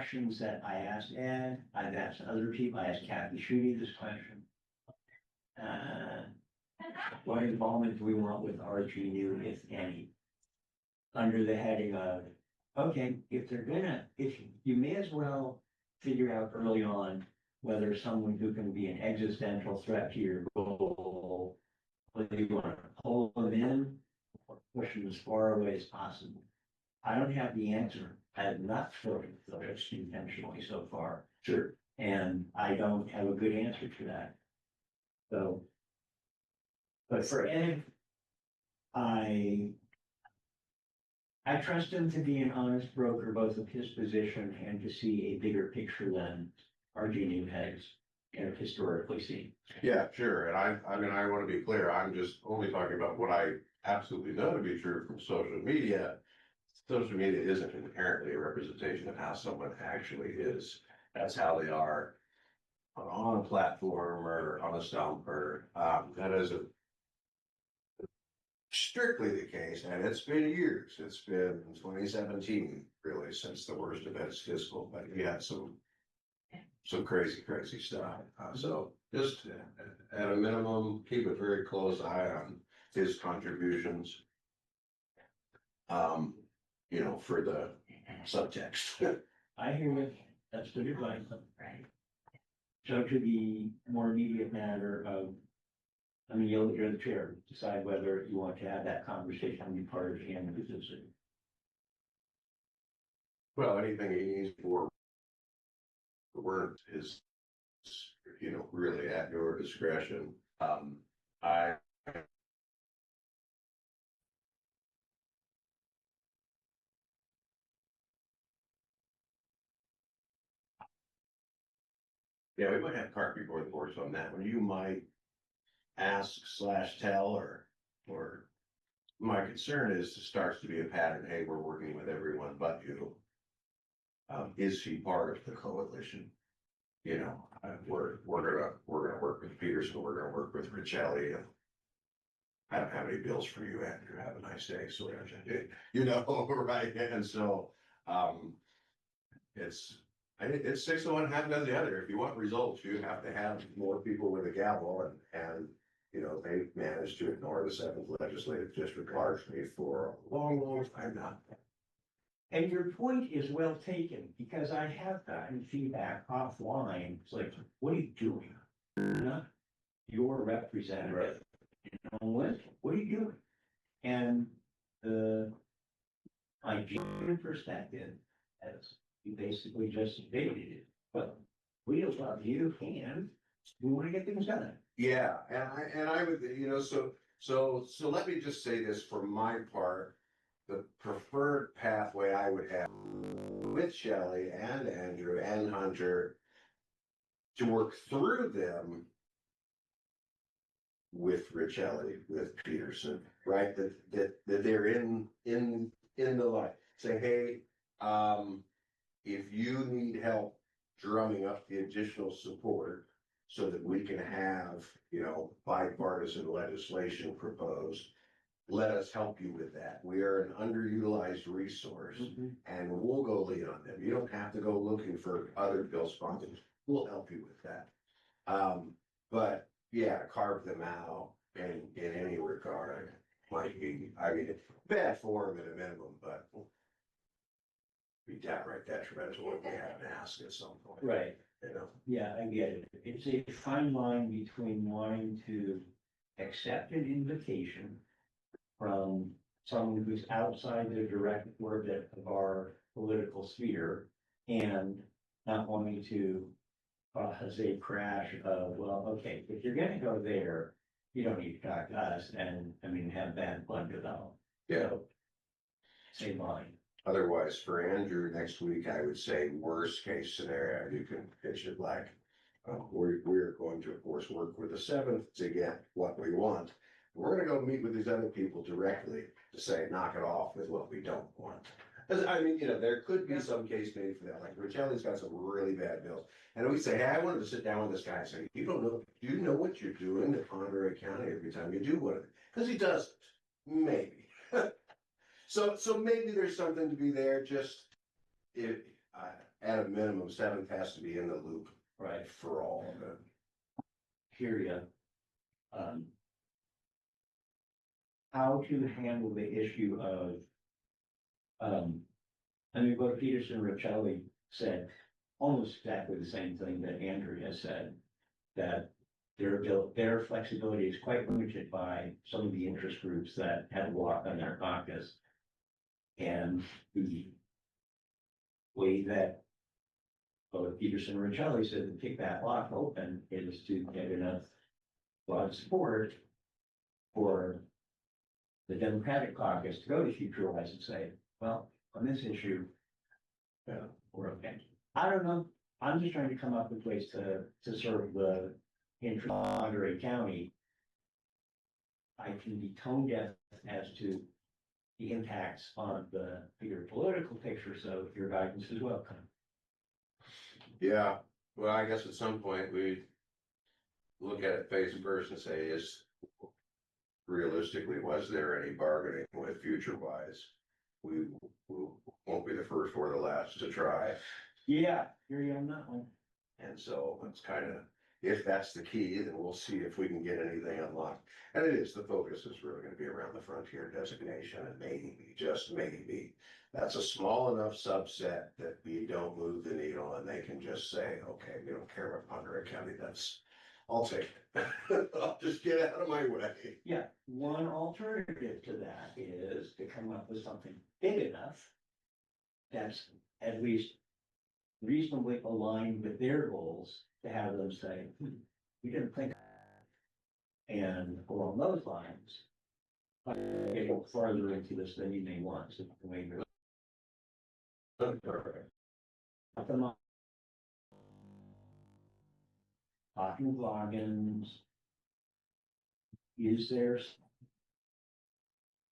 questions that I asked Ed, I've asked other people, I asked Kathy Schutte this question. What involvement do we want with RGU, if any? Under the heading of, okay, if you may as well figure out early on whether someone who can be an existential threat to your goal, whether you want to pull them in or push them as far away as possible. I don't have the answer. I have not thrown those intentionally so far. Sure. And I don't have a good answer to that. So, but for Ed, I trust him to be an honest broker, both of his position and to see a bigger picture than RG has historically seen. Yeah, sure. And I mean, I want to be clear. I'm just only talking about what I absolutely know to be true from social media. Social media isn't inherently a representation of how someone actually is. That's how they are on a platform or on a stump, or that isn't strictly the case. And it's been years. It's been 2017, really, since the worst of Ed's fiscal. But he had some crazy stuff. So just at a minimum, keep a very close eye on his contributions. For the subtext. I hear you. That's good advice. Right. So to the more immediate matter of, I mean, you're the chair, decide whether you want to have that conversation and be part of the end of the decision. Well, anything he needs for work is, really at your discretion. Yeah, we might have cart before the horse on that one. You might ask/tell, or my concern is it starts to be a pattern. Hey, we're working with everyone but you. Is she part of the coalition? We're gonna work with Peterson. We're gonna work with Richelli. And I don't have any bills for you, Andrew. Have a nice day. So, right? And so, it's 6 of one, half dozen the other. If you want results, you have to have more people with a gavel, and they've managed to ignore the 7th legislative district largely for a long time now. And your point is well taken, because I have gotten feedback offline. It's like, what are you doing? You're not your representative. Right. What are you doing? And my genuine perspective is you basically just debated it. But we love you and we want to get things done. Yeah, and I would, so let me just say this for my part. The preferred pathway I would have with Shelley and Andrew and Hunter to work through them with Richelli, with Peterson, right? That they're in the light. Say, hey, if you need help drumming up the additional support so that we can have, bipartisan legislation proposed, let us help you with that. We are an underutilized resource, and we'll go lead on them. You don't have to go looking for other bill sponsors. We'll help you with that. But yeah, carve them out in any regard might be, bad form at a minimum, but be downright detrimental if we have to ask at some point. Right. Yeah, I get it. It's a fine line between wanting to accept an invitation from someone who's outside the direct orbit of our political sphere and not wanting to cause a crash of, well, okay, if you're gonna go there, you don't need to talk to us and, have bad blood develop. Yeah. So, same line. Otherwise, for Andrew next week, I would say worst case scenario, you can pitch it like, we're going to, of course, work with the 7th to get what we want. We're going to go meet with these other people directly to say, knock it off with what we don't want. There could be some case made for that. Like Richelli's got some really bad bills. And we say, hey, I wanted to sit down with this guy and say, you know what you're doing to Oreille County every time you do one of it? Because he doesn't. Maybe. So maybe there's something to be there. Just at a minimum, Seventh has to be in the loop right, for all of it. hear ya. How to handle the issue of, I mean, what Peterson Riccelli said, almost exactly the same thing that Andrew has said, that their flexibility is quite limited by some of the interest groups that have a lock on their caucus. And the way that both Peterson and Riccelli said to kick that lock open is to get enough broad support for the Democratic caucus to go to Future Wise and say, well, on this issue, we're okay. I don't know. I'm just trying to come up with ways to serve the interest of Oreille County. I can be tone deaf as to the impacts on the bigger political picture, so your guidance is welcome. Yeah, well, I guess at some point we look at it face first and say, is realistically, was there any bargaining with Future Wise? We won't be the first or the last to try. Yeah, here you are on that one. And so it's kind of, if that's the key, then we'll see if we can get anything unlocked. And it is, the focus is really gonna be around the frontier designation, and maybe, just maybe, that's a small enough subset that we don't move the needle and they can just say, okay, we don't care about Ponderosa County, I'll take it. I'll just get out of my way. Yeah, one alternative to that is to come up with something big enough that's at least reasonably aligned with their goals, to have them say, we didn't think. And along those lines, get a little farther into this than you may want, so the way you're. Talking logins. Use theirs.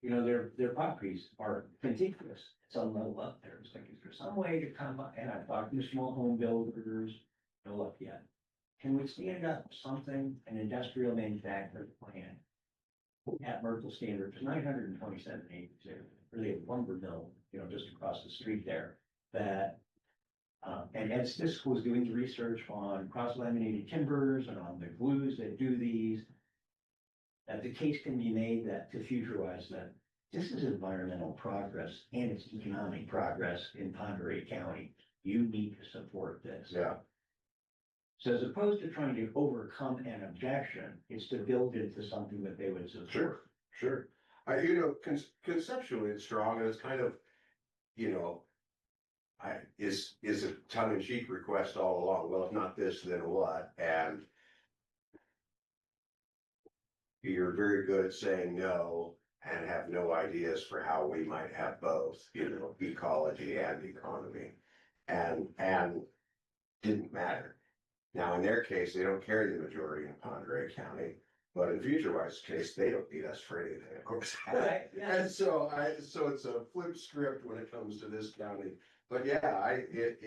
You know, their properties are contiguous, some level up there. It's like, is there some way to come up, and I've talked to small home builders, no luck yet. Can we stand up something, an industrial manufacturing plant at Merkel Standard, 927 acres there, or they have lumber mill, you know, just across the street there, that and Ed Stisk was doing the research on cross-laminated timbers and on the glues that do these. That the case can be made that to Future Wise that this is environmental progress and it's economic progress in Ponderosa County. You need to support this. Yeah. So as opposed to trying to overcome an objection, it's to build into something that they would support. Sure. Conceptually it's strong, and it's kind of, is a tongue-in-cheek request all along. Well, if not this, then what? And you're very good at saying no and have no ideas for how we might have both, ecology and economy. And didn't matter. Now, in their case, they don't carry the majority in Ponderosa County, but in Future Wise's case, they don't need us for anything, of course. Right, yeah. And so it's a flip script when it comes to this county. But yeah, if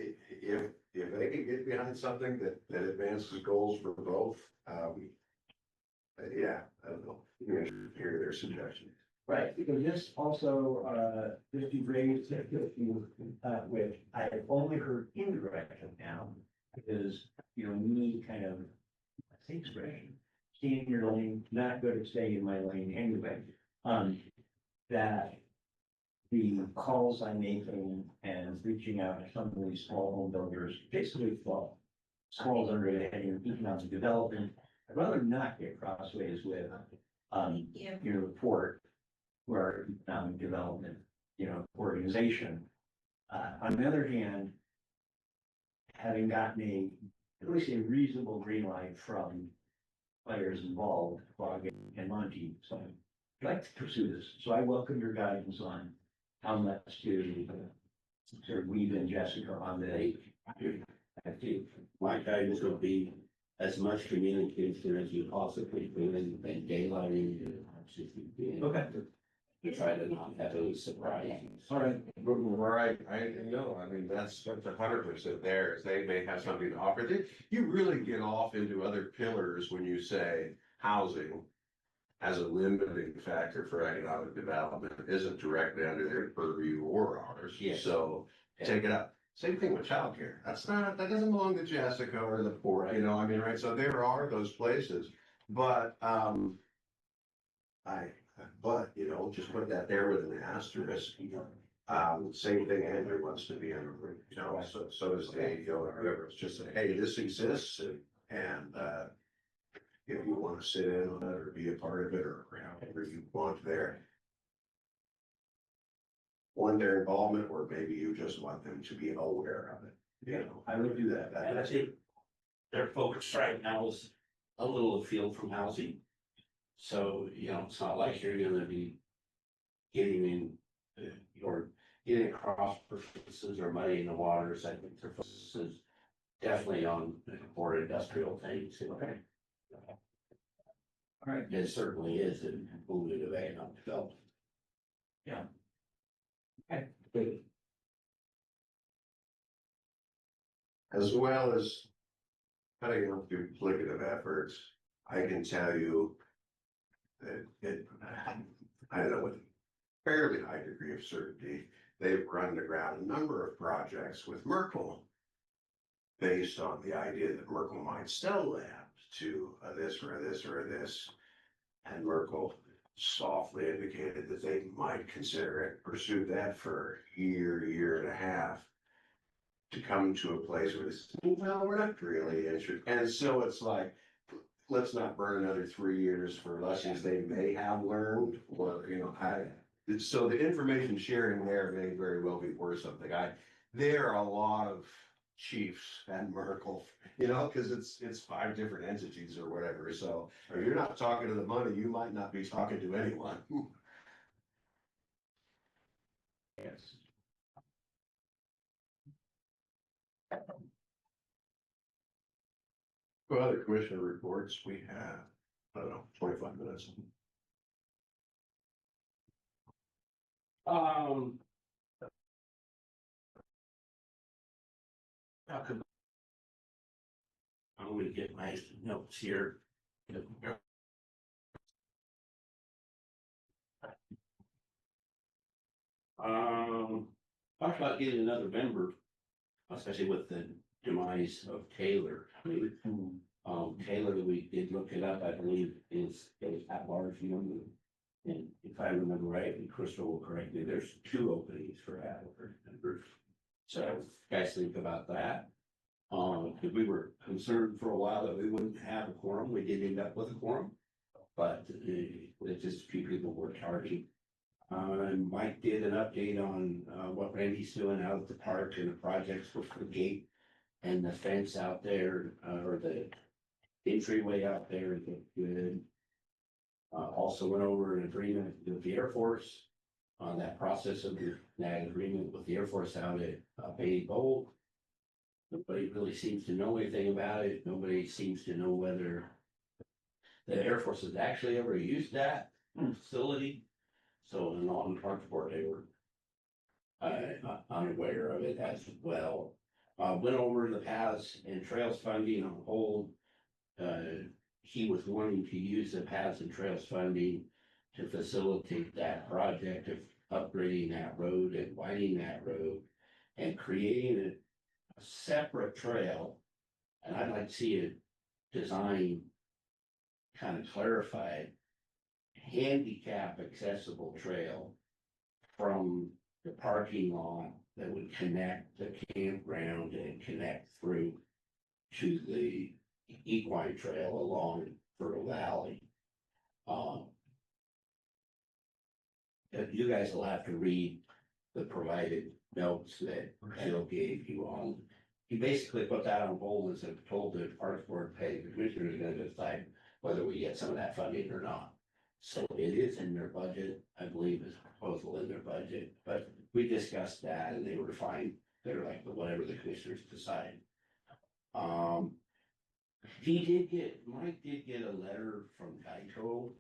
they can get behind something that advances goals for both, yeah, I don't know. You're gonna hear their suggestions. Right, because this also, this you raised, which I have only heard indirectly now, is, me kind of, I think expression, stay in your lane, not good at staying in my lane anyway. That the calls I'm making and reaching out to some of these small home builders, basically falls under the heading of economic development. I'd rather not get crossways with, your report, where economic development, organization. On the other hand, having gotten at least a reasonable green light from players involved, Bog and Monty, so I'd like to pursue this. So I welcome your guidance on how much to sort of weave in Jessica on the. My guidance would be as much communication as you possibly can and daylighting your as you can. Okay. To try to not have any surprises. All right, right, I mean, that's 100% there, is they may have something to offer. You really get off into other pillars when you say housing as a limiting factor for economic development isn't directly under their purview or ours. Yes. So take it up. Same thing with childcare. That doesn't belong to Jessica or the poor, you know, I mean, right? So there are those places, but, you know, just put that there with an asterisk. Same thing, Andrew wants to be in a group, you know, so does Dave, you know, whoever, it's just, hey, this exists and, if you want to sit in on it or be a part of it or however you want there. Want their involvement, or maybe you just want them to be aware of it, you know, I would do that. And I think their focus right now is a little afield from housing. So, you know, it's not like you're gonna be getting in, or getting across purposes or money in the waters. I think their focus is definitely on more industrial things. Okay. All right. It certainly is in moving of economic development. Okay, good. As well as cutting out duplicative efforts, I can tell you that I don't know, with fairly high degree of certainty, they've run to ground a number of projects with Merkel based on the idea that Merkel might sell land to this or this or this. And Merkel softly indicated that they might consider it, pursue that for a year and a half, to come to a place where it's, well, we're not really interested. And so it's like, let's not burn another 3 years for lessons they may have learned, or, you know, so the information sharing there may very well be worth something. There are a lot of chiefs at Merkel, you know, because it's 5 different entities or whatever. So if you're not talking to the money, you might not be talking to anyone. Yes. For other commissioner reports, we have, I don't know, 25 minutes. I'm gonna get my notes here. Talked about getting another member, especially with the demise of Taylor. I mean, Taylor, we did look it up, I believe is at large member. And if I remember right, and Crystal will correct me, there's 2 openings for at-large members. So guys think about that. Because we were concerned for a while that we wouldn't have a quorum. We did end up with a quorum, but it's just a few people were targeting. And Mike did an update on what Randy's doing out at the park and the projects with the gate and the fence out there, or the entryway out there. Good. Also went over an agreement with the Air Force on that process of that agreement with the Air Force out at Beatty Bowl. Nobody really seems to know anything about it. Nobody seems to know whether the Air Force has actually ever used that facility. So in on Park Board, they were unaware of it as well. Went over the paths and trails funding on hold. He was wanting to use the paths and trails funding to facilitate that project of upgrading that road and widening that road and creating a separate trail. And I'd like to see it designed, kind of clarified, handicap accessible trail from the parking lot that would connect the campground and connect through to the equine trail along Fertile Valley. You guys will have to read the provided notes that Jill gave you on. He basically put that on hold and said, told the Parks Board, hey, the commissioner is going to decide whether we get some of that funding or not. So it is in their budget, I believe is a proposal in their budget, but we discussed that and they were fine. They're like, whatever the commissioners decide. Mike did get a letter from Geico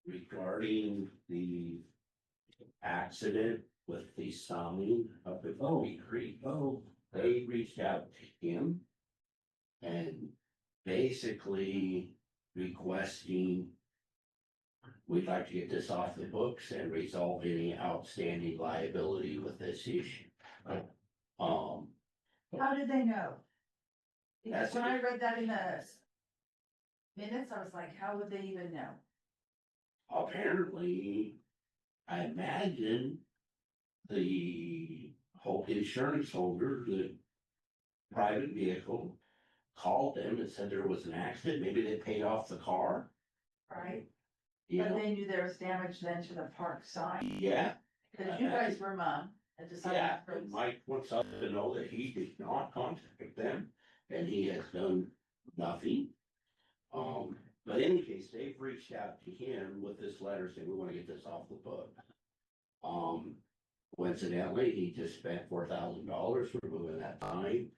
regarding the accident with the sounding up at Bobby Creek. They reached out to him and basically requesting, we'd like to get this off the books and resolve any outstanding liability with this issue. Um, How did they know? Because That's when I it. read that in the minutes, I was like, how would they even know? apparently, I imagine the whole insurance holder, the private vehicle, called them and said there was an accident, maybe they paid off the car, Right? you But know? they knew there was damage then to the park sign, Yeah, because you guys were mum and decided. yeah, and Mike wants us to know that he did not contact them, and he has done nothing. But in any case, they've reached out to him with this letter saying, we wanna get this off the book. Coincidentally, he just spent $4,000 for moving that sign.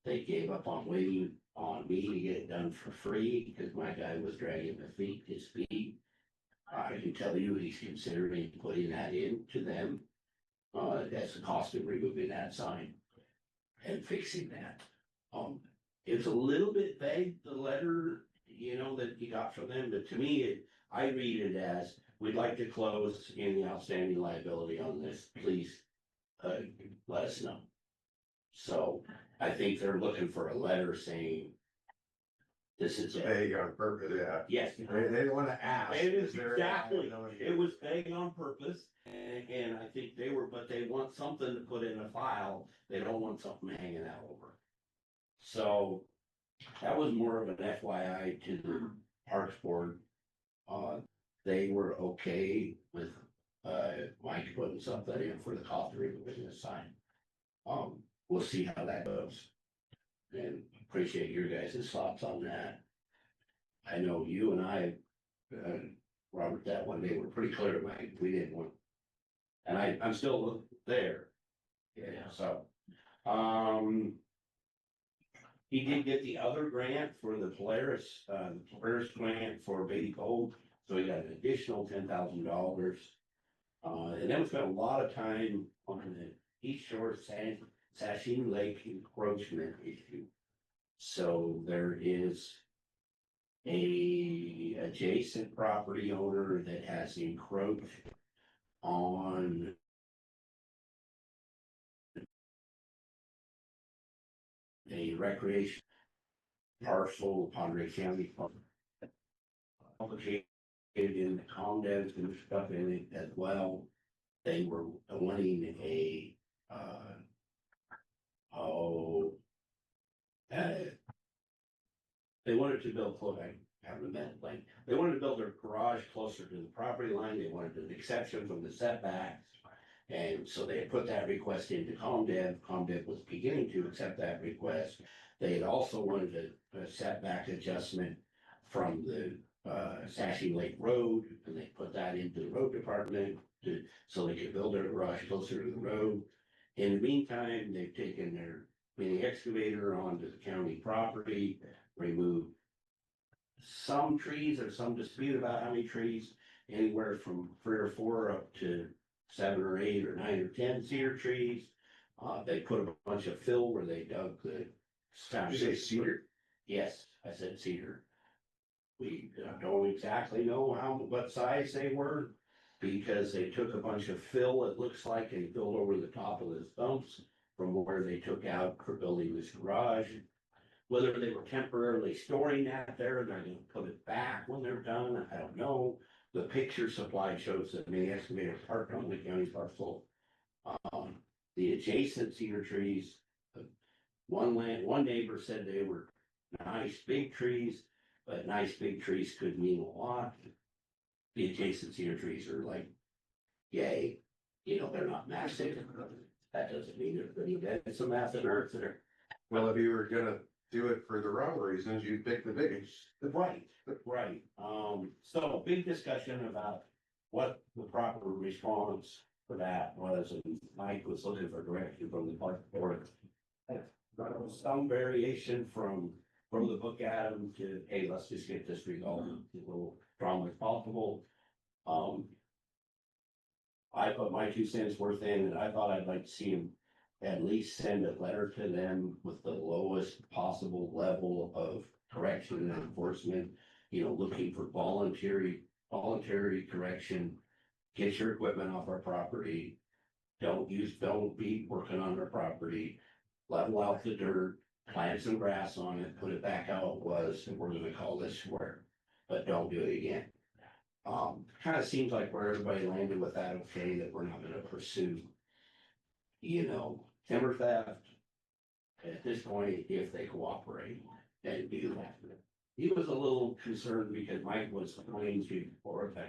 They gave up on waiting on me to get it done for free, because my guy was dragging his feet. I can tell you, he's considering putting that into them, as a cost of removing that sign and fixing that. It's a little bit vague, the letter, that he got from them, but to me, I read it as, we'd like to close any outstanding liability on this, please, let us know. So I think they're looking for a letter saying, this is it. Vague on purpose, yeah. Yes. They wanna ask. It is there a exactly, liability? it was vague on purpose, and I think but they want something to put in a file, they don't want something hanging out over. So, that was more of an FYI to the Parks Board. They were okay with, Mike putting something in for the cost of removing the sign. We'll see how that goes. And appreciate your guys' thoughts on that. I know you and I, Robert, that one day were pretty clear, Mike, we didn't want. And I'm still there. Yeah, so, he did get the other grant for the Polaris grant for Beatty Cove, so he got an additional $10,000. And then we spent a lot of time on the East Shore Sashing Lake encroachment issue. So there is a adjacent property owner that has encroached on a recreation parcel, Padre County Park. Complicated in the condos and stuff in it as well. They were wanting a, they wanted to build, I haven't met like, they wanted to build their garage closer to the property line. They wanted an exception from the setbacks. And so they had put that request into ComDev. ComDev was beginning to accept that request. They had also wanted a setback adjustment from the Sashing Lake Road, and they put that into the road department so they could build their garage closer to the road. In the meantime, they've taken their mini excavator onto the county property, removed some trees. There's some dispute about how many trees, anywhere from 3 or 4 up to 7 or 8 or 9 or 10 cedar trees. They put a bunch of fill where they dug the. Did you say cedar? Yes, I said cedar. We don't exactly know what size they were, because they took a bunch of fill, it looks like, and filled over the top of the stumps from where they took out for building this garage. Whether they were temporarily storing that there and they're gonna put it back when they're done, I don't know. The picture supplied shows that many excavators parked on the county parcel. The adjacent cedar trees, one neighbor said they were nice big trees, but nice big trees could mean a lot. The adjacent cedar trees are like, yay, they're not massive. That doesn't mean they're pretty dead. It's a massive earth there. Well, if you were gonna do it for the wrong reasons, you'd pick the biggest. Right. So big discussion about what the proper response for that was, and Mike was looking for direction from the park board. There was some variation from the book Adam to, hey, let's just get this resolved as little strong as possible. I put my 2 cents worth in, and I thought I'd like to see him at least send a letter to them with the lowest possible level of correction and enforcement, looking for voluntary correction. Get your equipment off our property. Don't be working on our property. level out the dirt, plant some grass on it, put it back how it was, and we're gonna call this square, but don't do it again. Kind of seems like where everybody landed with that, okay, that we're not gonna pursue, timber theft. At this point, if they cooperate and do that. He was a little concerned because Mike was going to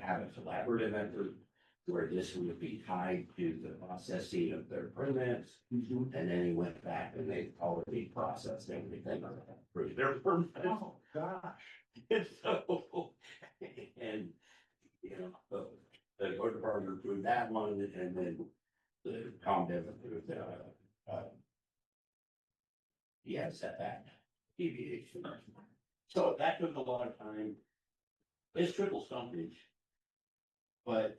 have a collaborative effort where this would be tied to the processing of their permits. And then he went back and they already processed everything for their permits. Oh, gosh. And so, and, the court department approved that one, and then the ComDev approved, he had setback deviation. So that took a lot of time. It's triple stumpage. But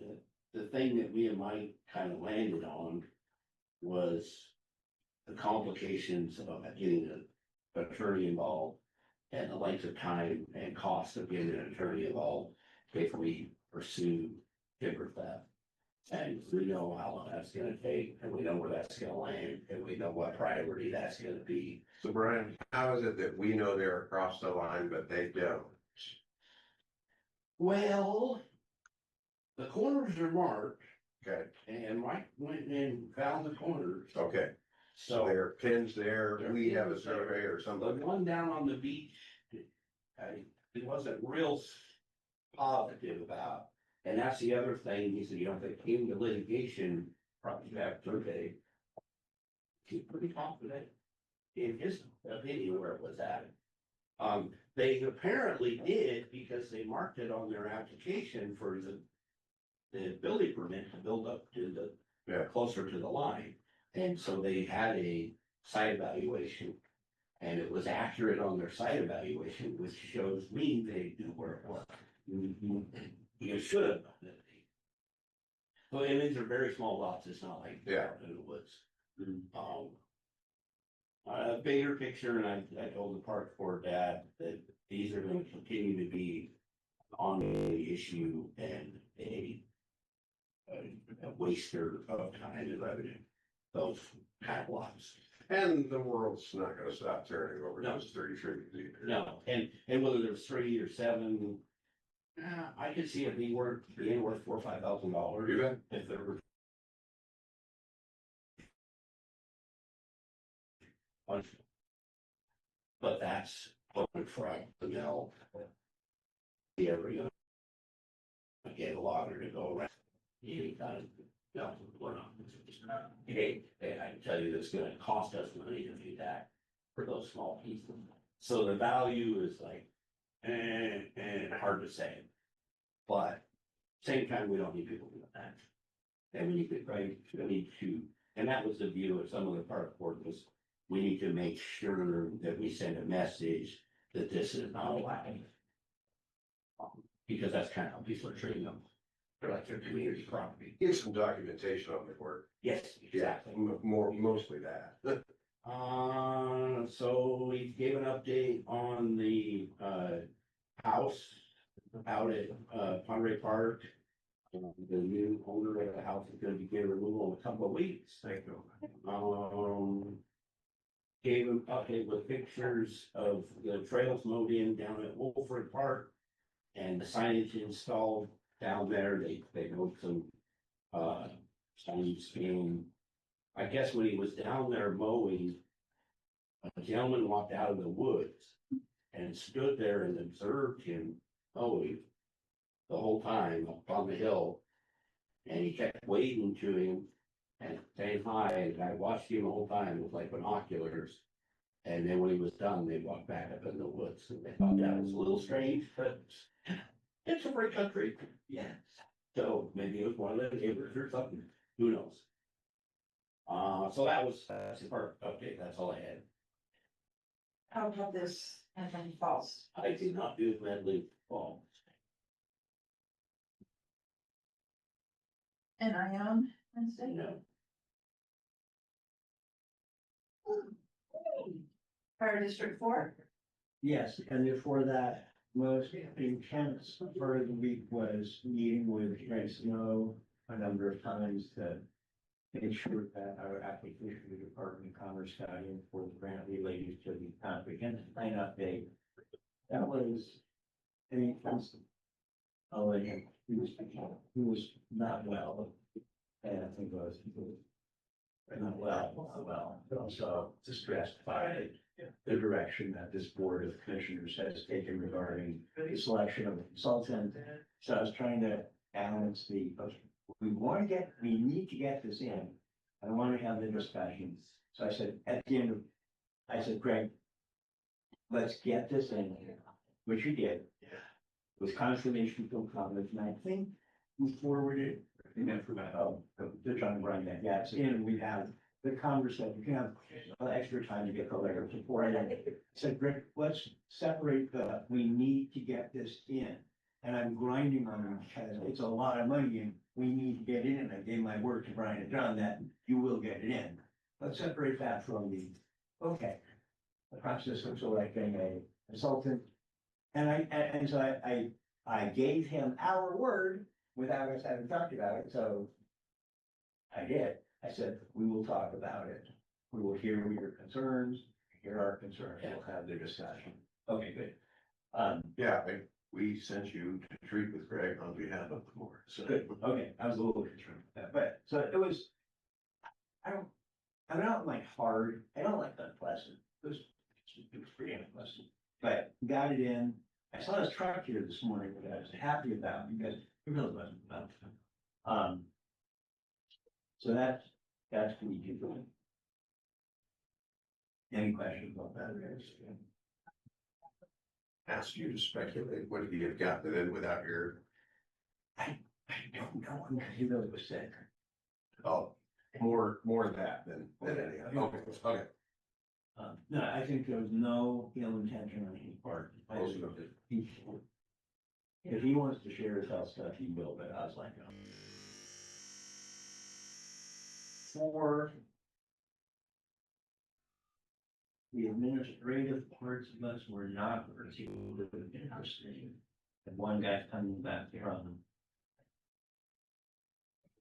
the thing that me and Mike kind of landed on was the complications of getting an attorney involved and the length of time and cost of getting an attorney involved if we pursue timber theft. And we know how long that's gonna take, and we know where that's gonna land, and we know what priority that's gonna be. So Brian, how is it that we know they're across the line, but they don't? Well, the corners are marked, Okay, and Mike went and found the corners, okay, so so. there are pins there, There are we have a pins there. survey or The something. one down on the beach, it wasn't real positive about, and that's the other thing, he said, if it came to litigation, probably have survey. He's pretty confident in his opinion where it was at. They apparently did because they marked it on their application for the building permit to build up to Yeah. closer to the line. And so they had a site evaluation. And it was accurate on their site evaluation, which shows me they do where it was. You should have done it. So, and these are very small lots, it's not like. Yeah. In the woods. A bigger picture, and I told the park board dad that these are gonna continue to be on the issue and a waster of time and revenue, those kind of lots. And the world's not gonna stop turning over No. those 30 trees either. No, and whether there's 3 or 7, I could see it being worth $4,000 or $5,000. You bet. If there were. But that's open from the mill. The every. Get a logger to go around. Anytime, no, we're not. Hey, I can tell you it's gonna cost us money to do that for those small pieces. So the value is like, hard to say. But same time, we don't need people doing that. And we need to, right, we need to, and that was the view of some of the park board was, we need to make sure that we send a message that this is not allowed. Because that's kind of how people are treating them. They're like their community property. Get some documentation on the work. Yes, exactly. Mostly that. So we gave an update on the, house out at, Ponderay Park. The new owner of the house is gonna begin removal in a couple of weeks. Thank you. Gave an update with pictures of the trails mowed in down at Wolford Park. And the signage installed down there, they moved some, signs in. I guess when he was down there mowing, a gentleman walked out of the woods and stood there and observed him mowing the whole time up on the hill. And he kept waving to him and saying hi, and I watched him the whole time with like binoculars. And then when he was done, they walked back up in the woods, and they thought that was a little strange, but it's a free country. Yes. So maybe it was one of the neighbors or something, who knows? So that's the part update, that's all I had. How about this and then false? I did not do Medley Falls. And I own Wednesday. No, Fire District 4. Yes, and before that, most intense part of the week was meeting with Greg Snow a number of times to made sure that our application to the Department of Commerce got in for the grant related to the comprehensive plan update. That was, I mean, it was, oh, and he was not well. And I think it was not well, but also distressed by the direction that this board of commissioners has taken regarding the selection of a consultant. So I was trying to balance we need to get this in. I want to have the discussions. So I said, I said, Greg, let's get this in, which you did. With confirmation from comments, and I think we forwarded, they're trying to bring that, yeah, it's in, we have the conversation, you can have extra time to get the letter before I said, Rick, let's separate we need to get this in. And I'm grinding on it because it's a lot of money and we need to get it in. I gave my word to Brian and John that you will get it in. Let's separate that from the process of selecting a consultant. And so I gave him our word without us having talked about it, so I did. I said, we will talk about it. We will hear your concerns, hear our concerns, we'll have the discussion. Okay, good. Yeah, we sent you to treat with Greg on behalf of the board, so. Good, okay, I was a little concerned with that, but, so it was, I'm not like hard, I don't like unpleasant, it was pretty unpleasant, but got it in. I saw his truck here this morning, that I was happy about, because it really wasn't about. So that's what we do. Any questions about that? Ask you to speculate, what if you have gotten it in without your, I don't know, because he really was sick. oh, more of that than anything. Okay, okay. No, I think there was no ill intention on his part. If he wants to share his health stuff, he will, but I was like, no. For the administrative parts of us were not particularly interesting. And one guy coming back from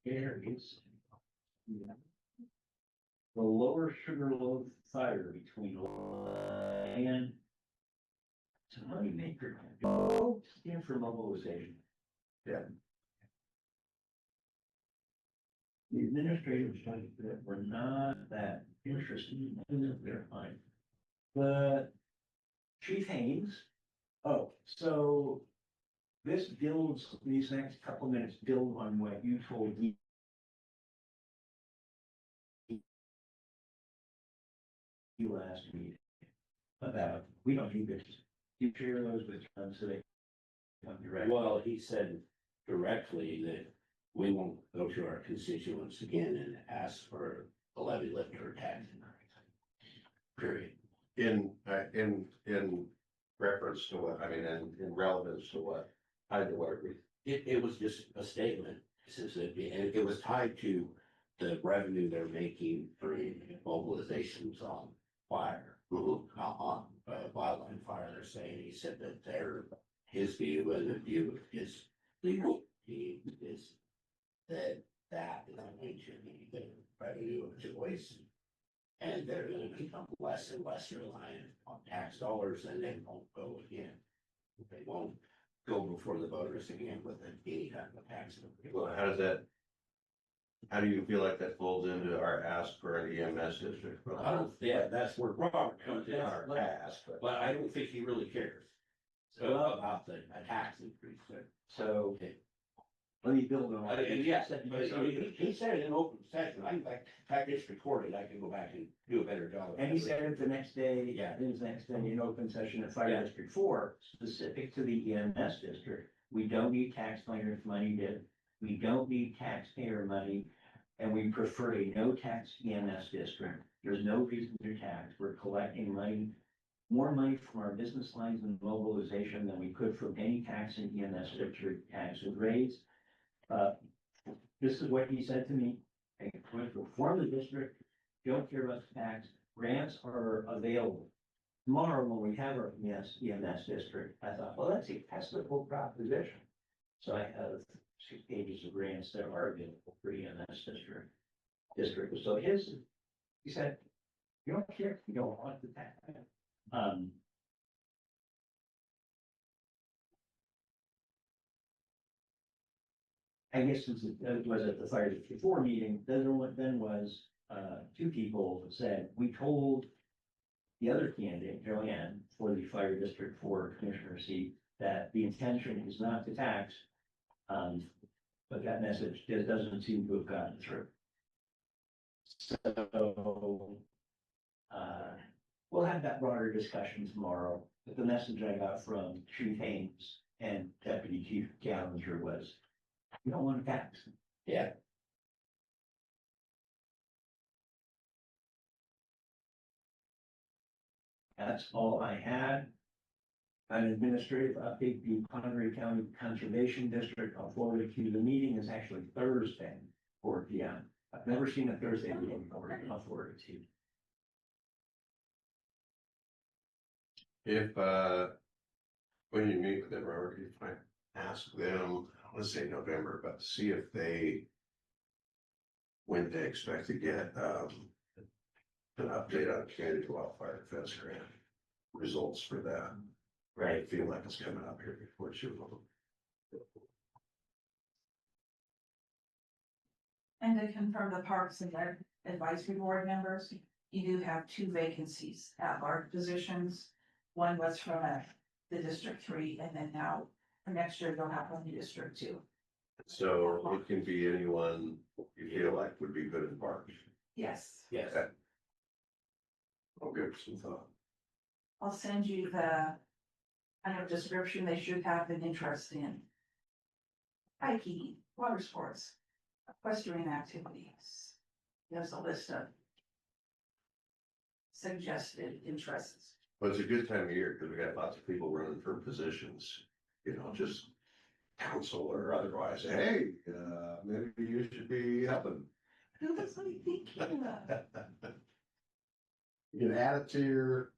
areas. The lower sugar loaf fire between and it's a money maker. Stand for mobilization. Yeah. The administrators that were not that interested in their mind. But Chief Haynes, so this builds, these next couple minutes build on what you told me. Last meeting about, we don't need this, you share those with them so they come direct. Well, he said directly that we won't go to our constituents again and ask for a levy lift or tax. Period. In reference to what, I mean, in relevance to what, I do what agree. It was just a statement, since and it was tied to the revenue they're making for mobilizations on fire, on wildland fire. They're saying, he said that his view and the view of his legal team is that is going to be the revenue of choice. And they're going to become less and less reliant on tax dollars, and they won't go again. They won't go before the voters again with any kind of tax. Well, how do you feel like that folds into our ask for an EMS district? That's where Robert comes in, our ask, but I don't think he really cares. So about the tax increase. So Okay. let me build on. And yes, he said it in open session, in fact, it's recorded, I can go back and do a better job. And he said it the next day, Yeah. his next day in open session at Fire District 4, specific to the EMS district. We don't need taxpayers' money we don't need taxpayer money, and we prefer a no tax EMS district. There's no reason to tax. We're collecting money, more money from our business lines and mobilization than we could from any tax in EMS district tax and rates. This is what he said to me. Going to reform the district, don't care about the tax, grants are available. Tomorrow, when we have our EMS district, I thought, well, that's a testable proposition. So I have 6 pages of grants that are available for EMS district. district, so his, he said, you don't care if you don't want the tax. Um. I guess since it was at the fire district four meeting, then what then was, two people said, we told the other candidate, Joanne, for the fire district four commissioner seat, that the intention is not to tax. But that message just doesn't seem to have gotten through. So, we'll have that broader discussion tomorrow, but the message I got from Chief Haynes and Deputy Chief Gallagher was, you don't want to tax. Yeah. That's all I had. An administrative update, the Connery County Conservation District, I'll forward it to you. The meeting is actually Thursday, 4 p.m. I've never seen a Thursday meeting before. I'll forward it to you. If, when you meet with them, Robert, you might ask them, let's say November, but see if they, when they expect to get, an update on Canada Wildfire Defense Grant results for that. I feel like it's coming up here before too long. And to confirm the Parks and their advisory board members, you do have 2 vacancies at large positions. One was from the District 3, and then now for next year, you'll have one in District 2. So it can be anyone you feel like would be good in parks. Yes, Yes. I'll give it some thought. I'll send you the kind of description they should have an interest in. Hiking, water sports, equestrian activities. There's a list of suggested interests. But it's a good time of year because we got lots of people running for positions, you know, just council or otherwise. Hey, maybe you should be helping. Who was I thinking of? You can add it to your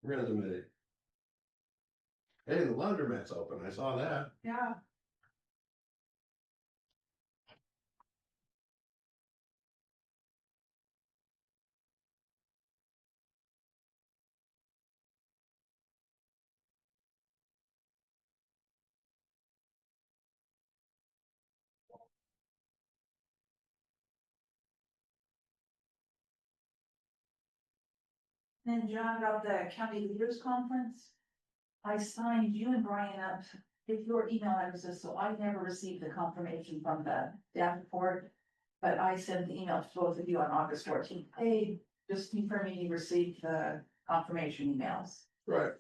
resume. Hey, the laundromat's open. I saw that. Yeah. Then John, about the county leaders conference, I signed you and Brian up with your email addresses, so I never received the confirmation from the staff report. But I sent the email to both of you on August 14th. Hey, just confirming you received the confirmation emails. Right.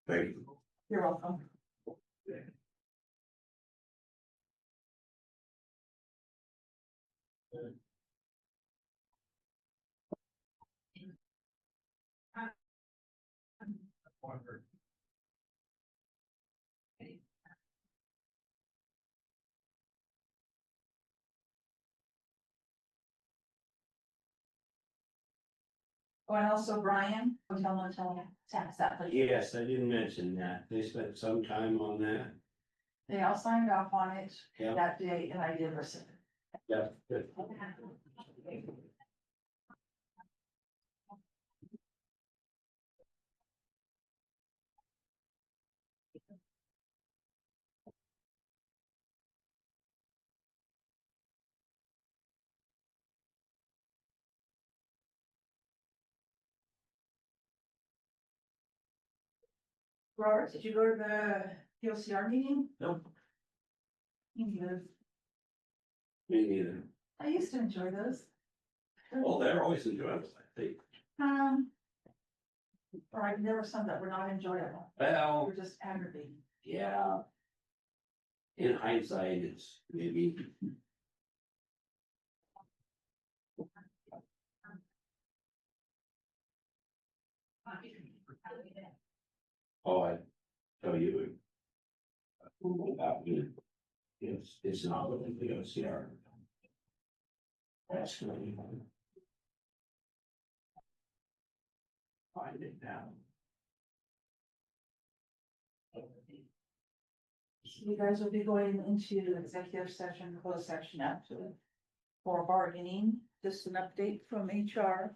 Thank you. You're welcome. Oh, and also Brian, tell him, tax that. please. Yes, I didn't mention that. They spent some time on that. They all signed off on it Yeah. that day, and I did receive it. Yeah, good. Robert, did you go to the POCR meeting? Nope. You Me neither. I used to enjoy those. Well, they're always enjoyable, I think. Or there were some that were not enjoyable, Well, were just aggravating. yeah. In hindsight, it's maybe. Oh, I tell you. About me. It's not what the OCR. That's gonna be. Find it now. You guys will be going into executive session, closed section after for bargaining, just an update from HR.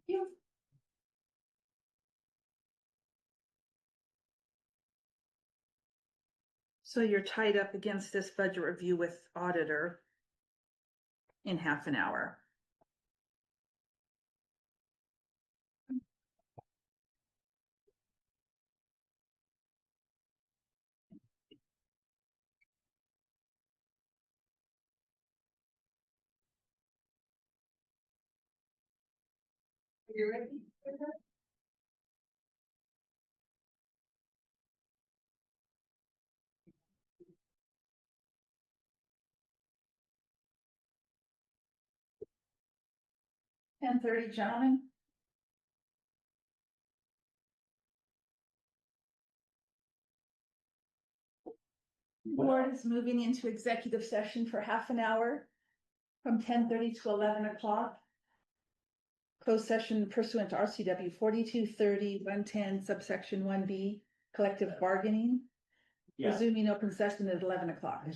You. So you're tied up against this budget review with auditor in half an hour. You ready? 10:30, gentlemen. Board is moving into executive session for half an hour from 10:30 to 11 o'clock. Closed session pursuant to RCW 4230-110 subsection 1B, collective bargaining. Yeah. Resuming open session at 11 o'clock.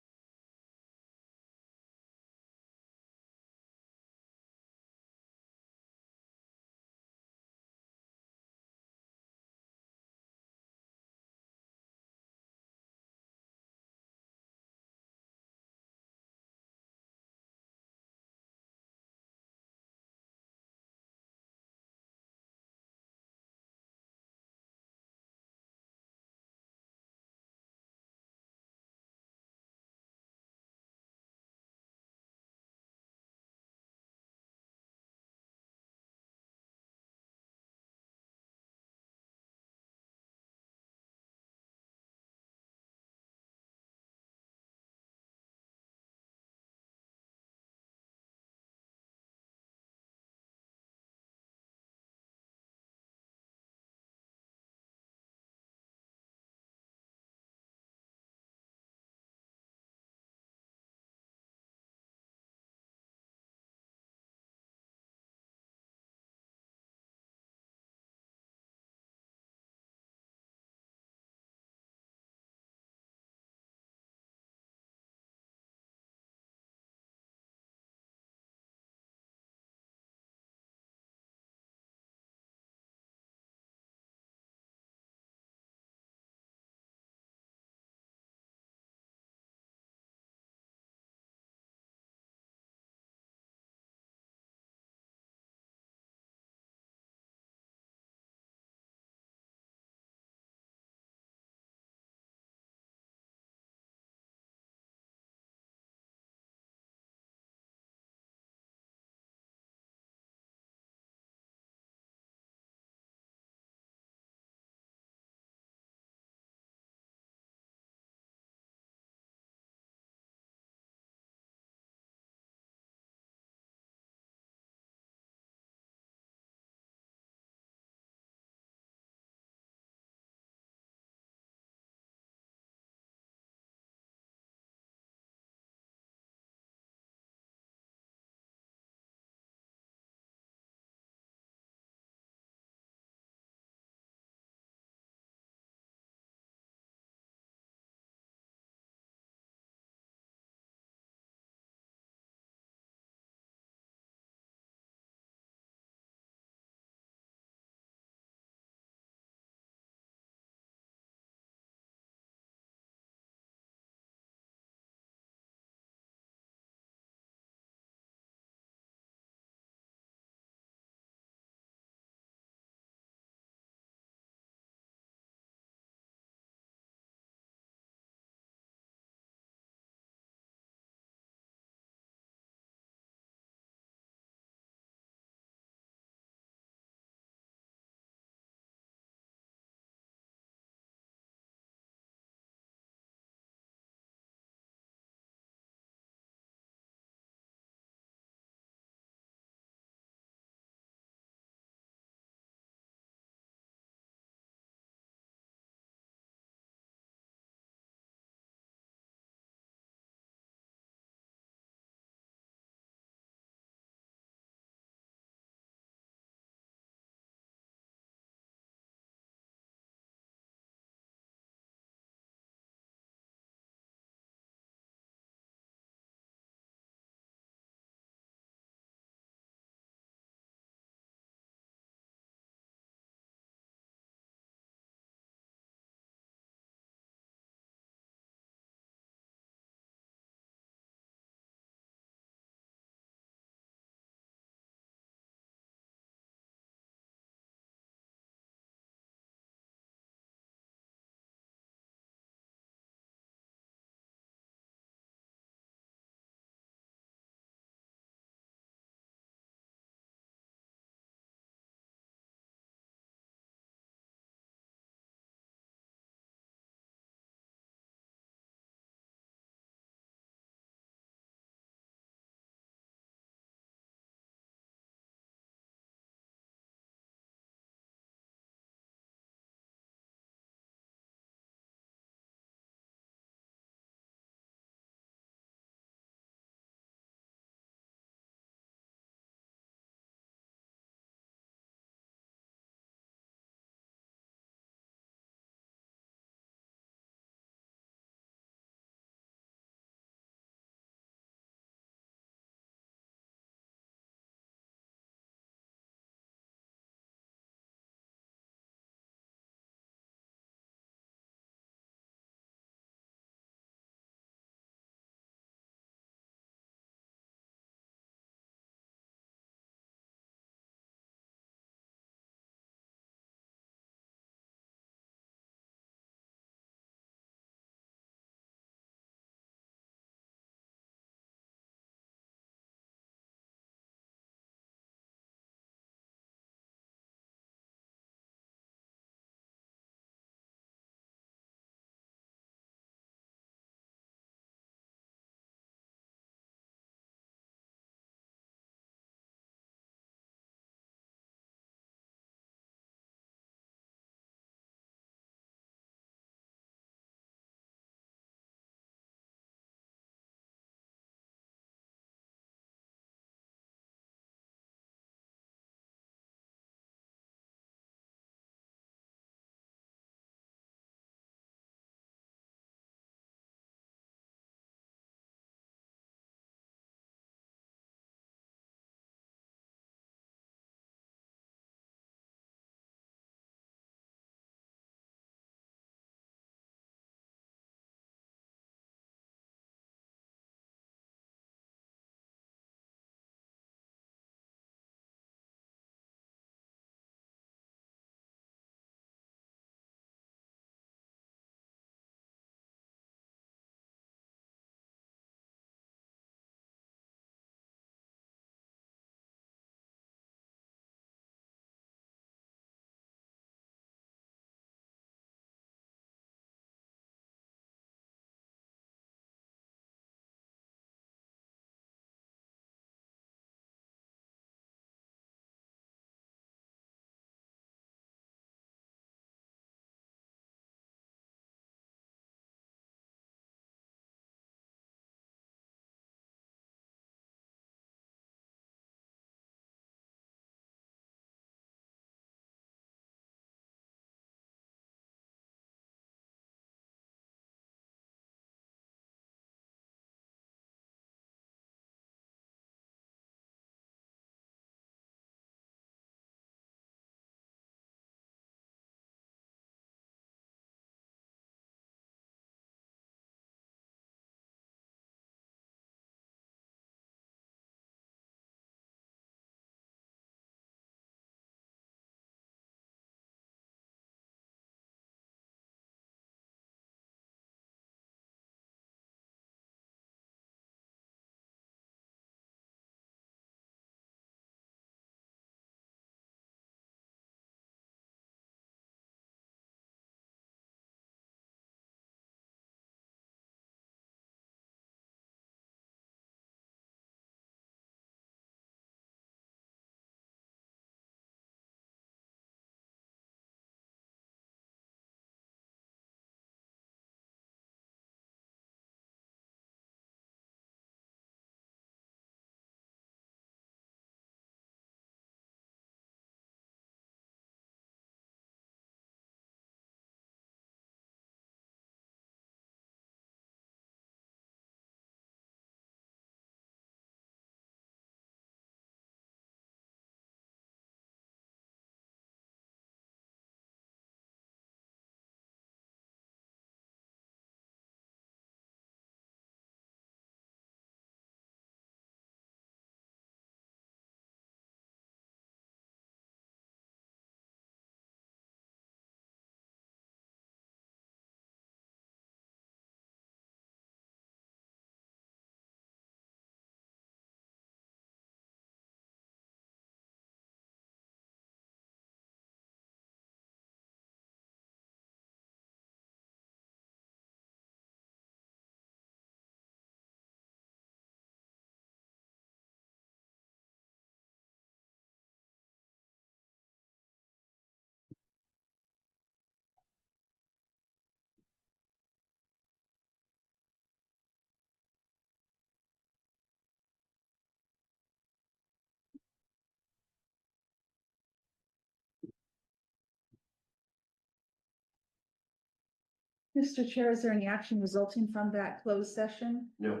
Mr. Chair, is there any action resulting from that closed session? No.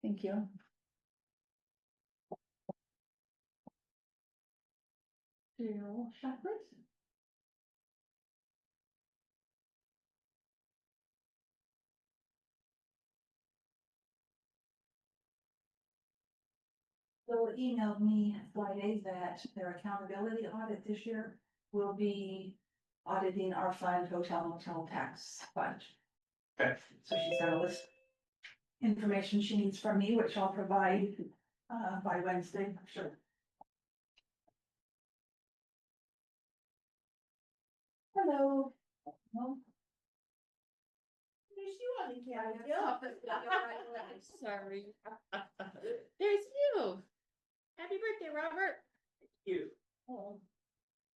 Thank you. Daryl Shepherd? Bill emailed me Friday that their accountability audit this year will be auditing our fund, hotel motel tax fund. Okay. So she's got a list of information she needs from me, which I'll provide by Wednesday, for sure. Hello. Well, Sorry. There's you. Happy birthday, Robert. You. Oh,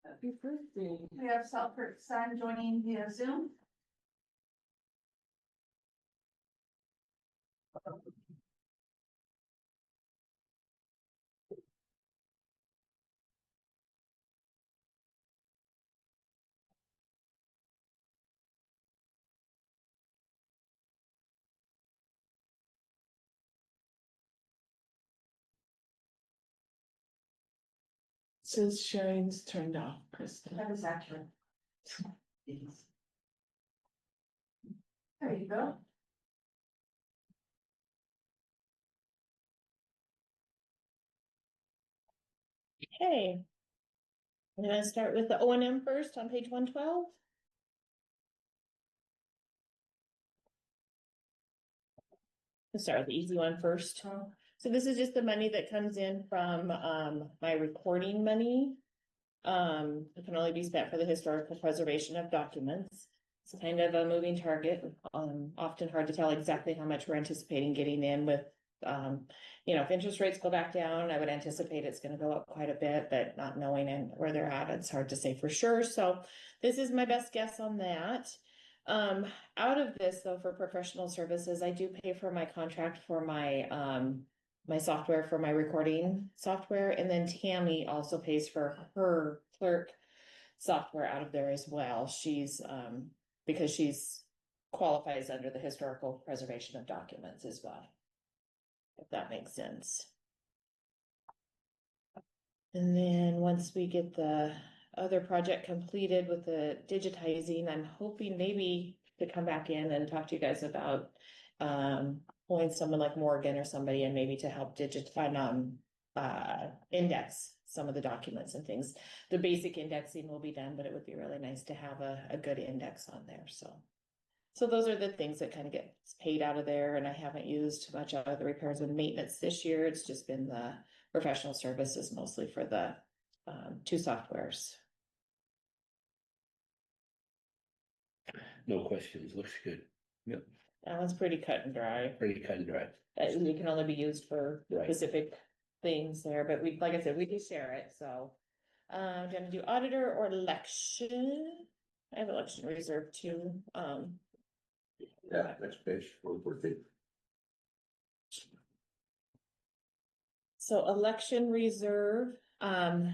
happy birthday. we have Selkert's son joining via Zoom. Says sharing's turned off, Kristen. That is accurate. There you go. Okay. I'm gonna start with the O and M first on page 112. Let's start with the easy one first. So this is just the money that comes in from my recording money. It can only be spent for the historical preservation of documents. It's kind of a moving target, often hard to tell exactly how much we're anticipating getting in with, if interest rates go back down, I would anticipate it's gonna go up quite a bit, but not knowing where they're at, it's hard to say for sure. So this is my best guess on that. Out of this though, for professional services, I do pay for my contract for my software for my recording software, and then Tammy also pays for her clerk software out of there as well. She's because she's qualifies under the historical preservation of documents as well, if that makes sense. And then once we get the other project completed with the digitizing, I'm hoping maybe to come back in and talk to you guys about pulling someone like Morgan or somebody and maybe to help index some of the documents and things. The basic indexing will be done, but it would be really nice to have a good index on there. So those are the things that kind of get paid out of there, and I haven't used much out of the repairs and maintenance this year. It's just been the professional services mostly for the two softwares. No questions, looks good. Yep. That one's pretty cut and dry. Pretty cut and dry. It can only be used for Right. specific things there, but we, like I said, we do share it, so. Do you want to do auditor or election? I have election reserve too, Yeah, next page, 114. So election reserve,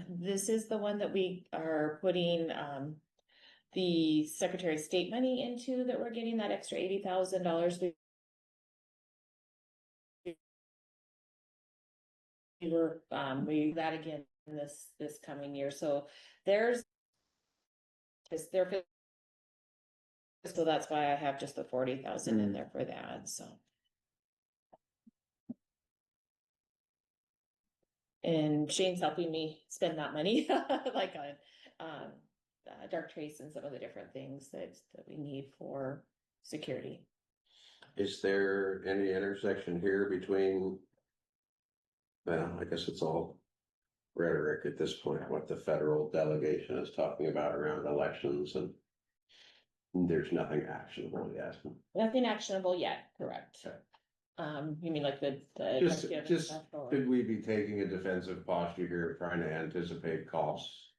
this is the one that we are putting, the Secretary of State money into, that we're getting that extra $80,000. We were, we do that again this coming year, so there's this, so that's why I have just the 40,000 in there for that, so. And Shane's helping me spend that money, like on, dark trace and some of the different things that we need for security. Is there any intersection here between? Well, I guess it's all rhetoric at this point, what the federal delegation is talking about around elections, and there's nothing actionable yet. Nothing actionable yet, correct? Okay. You mean like the. Just could we be taking a defensive posture here, trying to anticipate costs?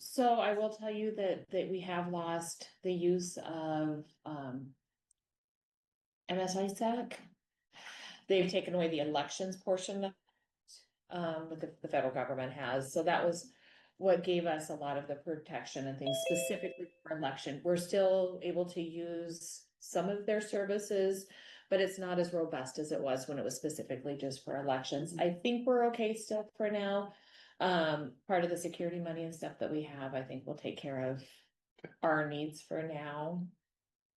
So I will tell you that we have lost the use of, MSISAC. They've taken away the elections portion of, the federal government has, so that was what gave us a lot of the protection and things specifically for election. We're still able to use some of their services, but it's not as robust as it was when it was specifically just for elections. I think we're okay still for now. Part of the security money and stuff that we have, I think will take care of our needs for now.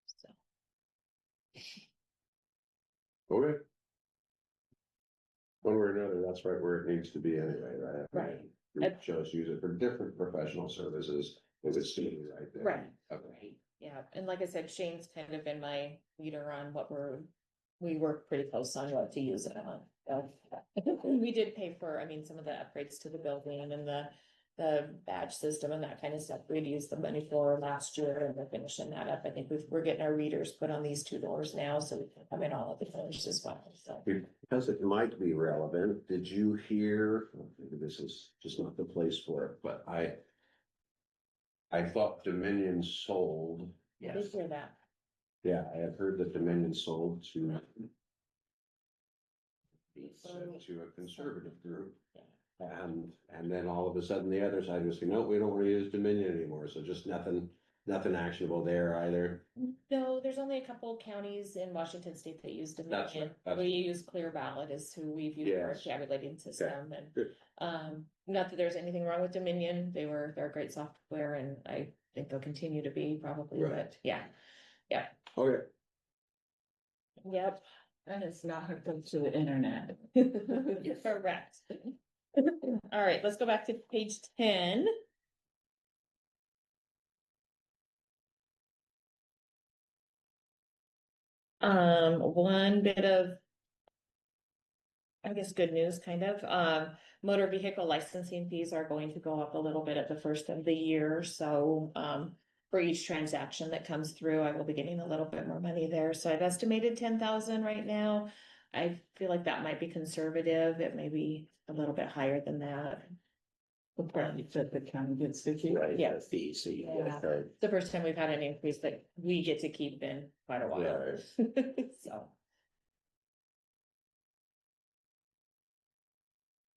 So. Okay. One way or another, that's right where it needs to be anyway, right? Right. We just use it for different professional services, it was seen right there. Right. Okay. Right, yeah, and like I said, Shane's kind of been my leader on what we work pretty close on what to use it on. We did pay for, I mean, some of the upgrades to the building and the badge system and that kind of stuff. We'd used the money for last year and we're finishing that up. I think we're getting our readers put on these 2 doors now, so we can come in all of the doors as well, so. Because it might be relevant, did you hear, maybe this is just not the place for it, but I thought Dominion sold. I did hear that. Yeah, I have heard that Dominion sold to a conservative group. And then all of a sudden the other side was saying, no, we don't want to use Dominion anymore. So just nothing actionable there either. No, there's only a couple of counties in Washington state that use That's Dominion. right, We use Clear Ballot is who we've used for our Yes. tabulating system Good. and, not that there's anything wrong with Dominion. They're a great software and I think they'll continue to be probably, Right. but yeah. Okay. Yep. And it's not hooked up to the internet. Correct. All right, let's go back to page 10. One bit of, I guess, good news, kind of. Motor vehicle licensing fees are going to go up a little bit at the first of the year, so, for each transaction that comes through, I will be getting a little bit more money there. So I've estimated 10,000 right now. I feel like that might be conservative. It may be a little bit higher than that. Apparently, that the county gets to keep. Right. Yeah. the fee, so you Yeah. get, It's the first time we've had an increase that we get to keep in quite a while. So.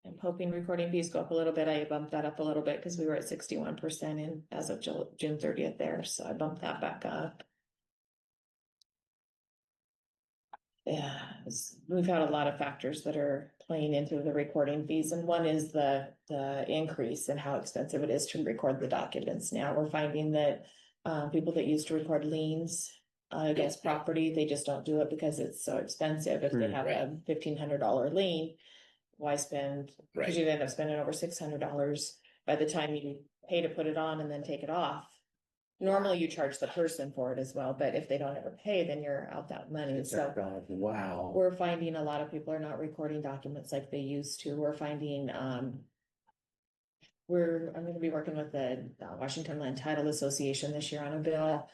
I'm hoping recording fees go up a little bit. I bumped that up a little bit because we were at 61% in as of June 30th there, so I bumped that back up. Yeah, we've had a lot of factors that are playing into the recording fees, and one is the increase in how expensive it is to record the documents. Now we're finding that people that used to record liens against property, they just don't do it because it's so expensive. If they have a $1,500 lien, why spend? Because you end up spending over $600 by the time you pay to put it on and then take it off. Normally you charge the person for it as well, but if they don't ever pay, then you're out that money. So wow. we're finding a lot of people are not recording documents like they used to. We're finding, I'm gonna be working with the Washington Land Title Association this year on a bill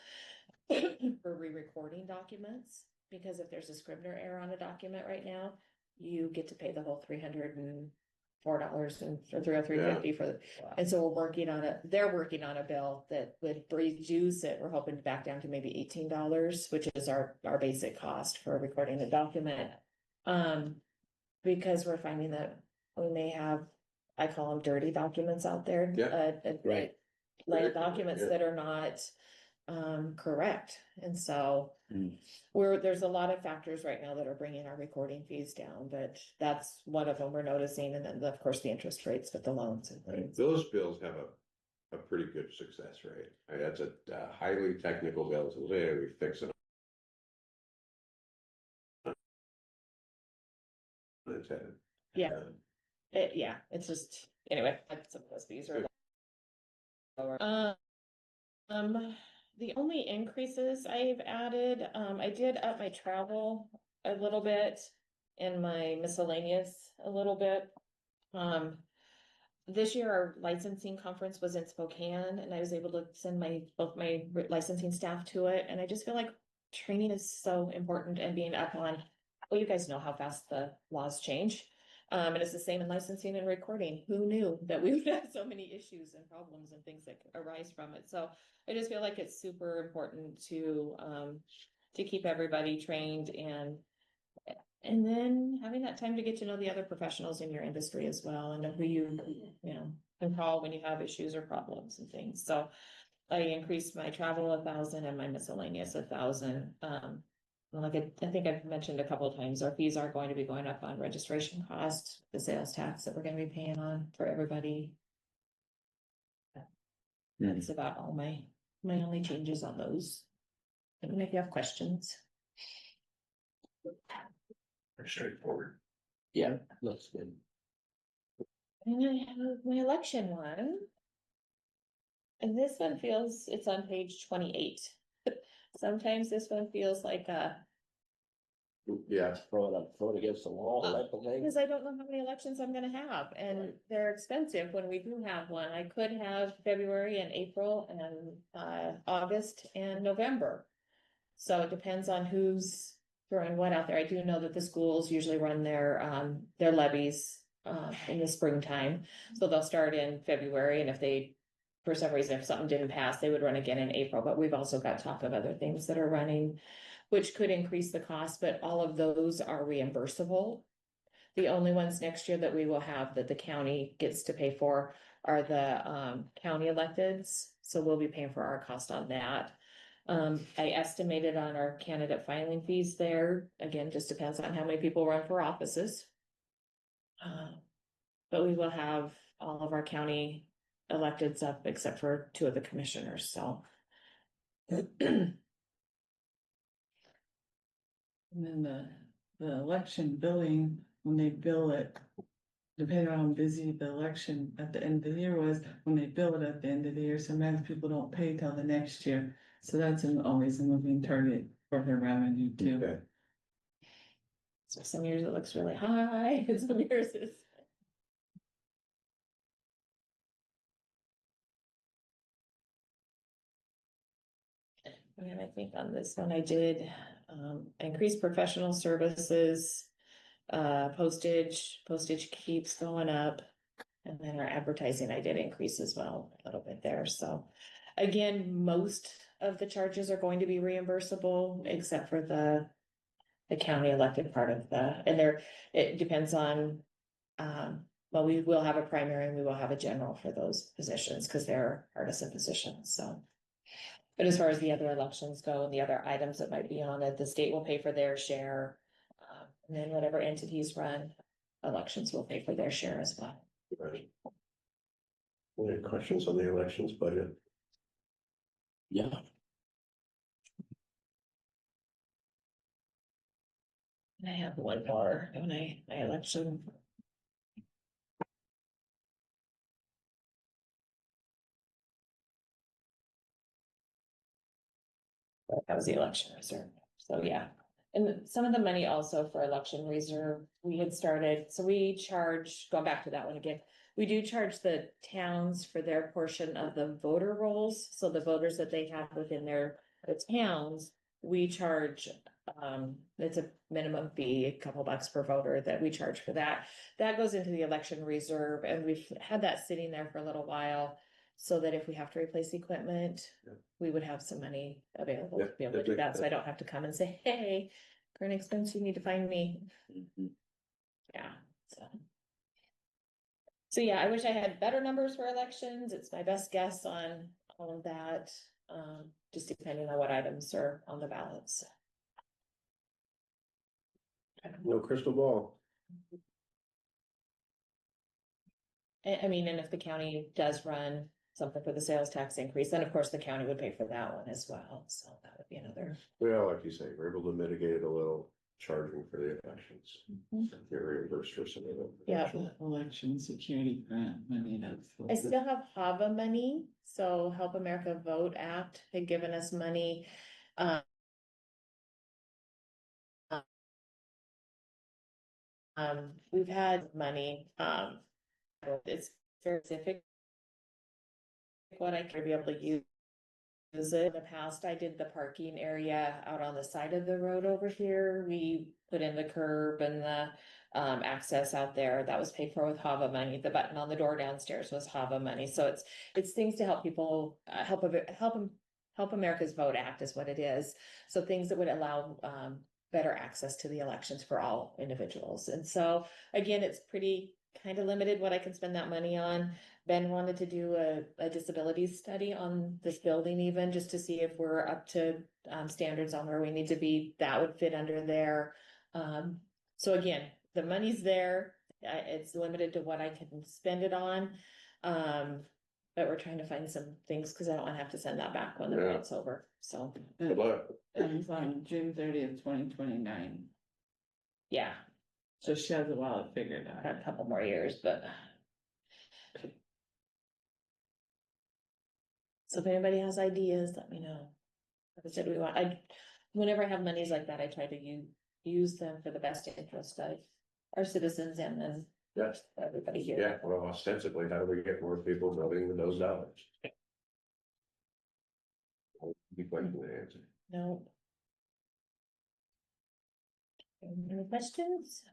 for re-recording documents, because if there's a Scrivener error on a document right now, you get to pay the whole $304 and or $350 for the, and so we're working on it. They're working on a bill that would reduce it. We're hoping to back down to maybe $18, which is our basic cost for recording the document. Because we're finding that we may have, I call them dirty documents out there. Right. Land documents that are not correct. And so there's a lot of factors right now that are bringing our recording fees down, but that's one of them we're noticing. And then of course the interest rates with the loans and things. Those bills have a pretty good success rate. That's a highly technical bill. So yeah, we fix it. Yeah. It's just, anyway, some of those fees are lower. The only increases I've added, I did up my travel a little bit and my miscellaneous a little bit. This year our licensing conference was in Spokane and I was able to send both my licensing staff to it. And I just feel like training is so important and being up on, well, you guys know how fast the laws change. And it's the same in licensing and recording. Who knew that we would have so many issues and problems and things that arise from it? So I just feel like it's super important to keep everybody trained and then having that time to get to know the other professionals in your industry as well and who you know, and call when you have issues or problems and things. So I increased my travel 1,000 and my miscellaneous 1,000. Like I think I've mentioned a couple of times, our fees are going to be going up on registration costs, the sales tax that we're gonna be paying on for everybody. That's about all my only changes on those. Let me know if you have questions. Very straightforward. Yeah, looks good. And I have my election one. And this one feels, it's on page 28. Sometimes this one feels like Yeah, throw it against the wall, type of thing. because I don't know how many elections I'm gonna have, and they're expensive when we do have one. I could have February and April and August and November. So it depends on who's throwing what out there. I do know that the schools usually run their levies in the springtime. So they'll start in February, and if they, for some reason, if something didn't pass, they would run again in April. But we've also got talk of other things that are running, which could increase the cost, but all of those are reimbursable. The only ones next year that we will have that the county gets to pay for are the county electeds. So we'll be paying for our cost on that. I estimated on our candidate filing fees there. Again, just depends on how many people run for offices. But we will have all of our county electeds up except for 2 of the commissioners, so. And then the election billing, when they bill it, depending on how busy the election at the end of the year was, when they bill it at the end of the year, sometimes people don't pay till the next year. So that's always a moving target for their revenue too. Okay. So some years it looks really high, and some years it's. And I think on this one I did increase professional services, postage keeps going up. And then our advertising I did increase as well a little bit there. So again, most of the charges are going to be reimbursable except for the county elected part of it depends on, well, we will have a primary and we will have a general for those positions because they're partisan positions, so. But as far as the other elections go and the other items that might be on it, the state will pay for their share. And then whatever entities run elections will pay for their share as well. Right. Any questions on the elections budget? Yeah, And I have one more on my election. That was the election reserve, so yeah. And some of the money also for election reserve, we had started, so we charge, going back to that one again. We do charge the towns for their portion of the voter rolls, so the voters that they have within the towns. We charge, it's a minimum fee, a couple bucks per voter that we charge for that. That goes into the election reserve, and we've had that sitting there for a little while. So that if we have to replace equipment, Yeah. we would have some money available Yeah, to be able to that do makes that, so I don't have to come and say, hey, current expense, you need to find me. Yeah, so. So yeah, I wish I had better numbers for elections. It's my best guess on all of that, just depending on what items are on the ballots. No crystal ball. I mean, and if the county does run something for the sales tax increase, then of course the county would pay for that one as well, so that would be another. Well, like you say, we're able to mitigate it a little, charging for the elections. Get reimbursed for some of them. Yeah. Election security grant money, I still have HAVA money, so Help America Vote Act had given us money. We've had money, it's very specific. What I can be able to use it. In the past, I did the parking area out on the side of the road over here. We put in the curb and the access out there. That was paid for with HAVA money. The button on the door downstairs was HAVA money. So it's things to help people, Help America's Vote Act is what it is. So things that would allow better access to the elections for all individuals. And so again, it's pretty kind of limited what I can spend that money on. Ben wanted to do a disability study on this building even, just to see if we're up to standards on where we need to be. That would fit under there. So again, the money's there. It's limited to what I can spend it on. But we're trying to find some things because I don't want to have to send that back when the Yeah. grant's over. So, Good luck. Ends on June 30th, 2029. yeah, So she has a while to figure it out. got a couple more years, but. So if anybody has ideas, let me know. Like I said, whenever I have monies like that, I try to use them for the best interest of our citizens and then Yes. everybody here. Yeah, well, ostensibly, how do we get more people voting with those dollars? Be question to answer. No. Any questions?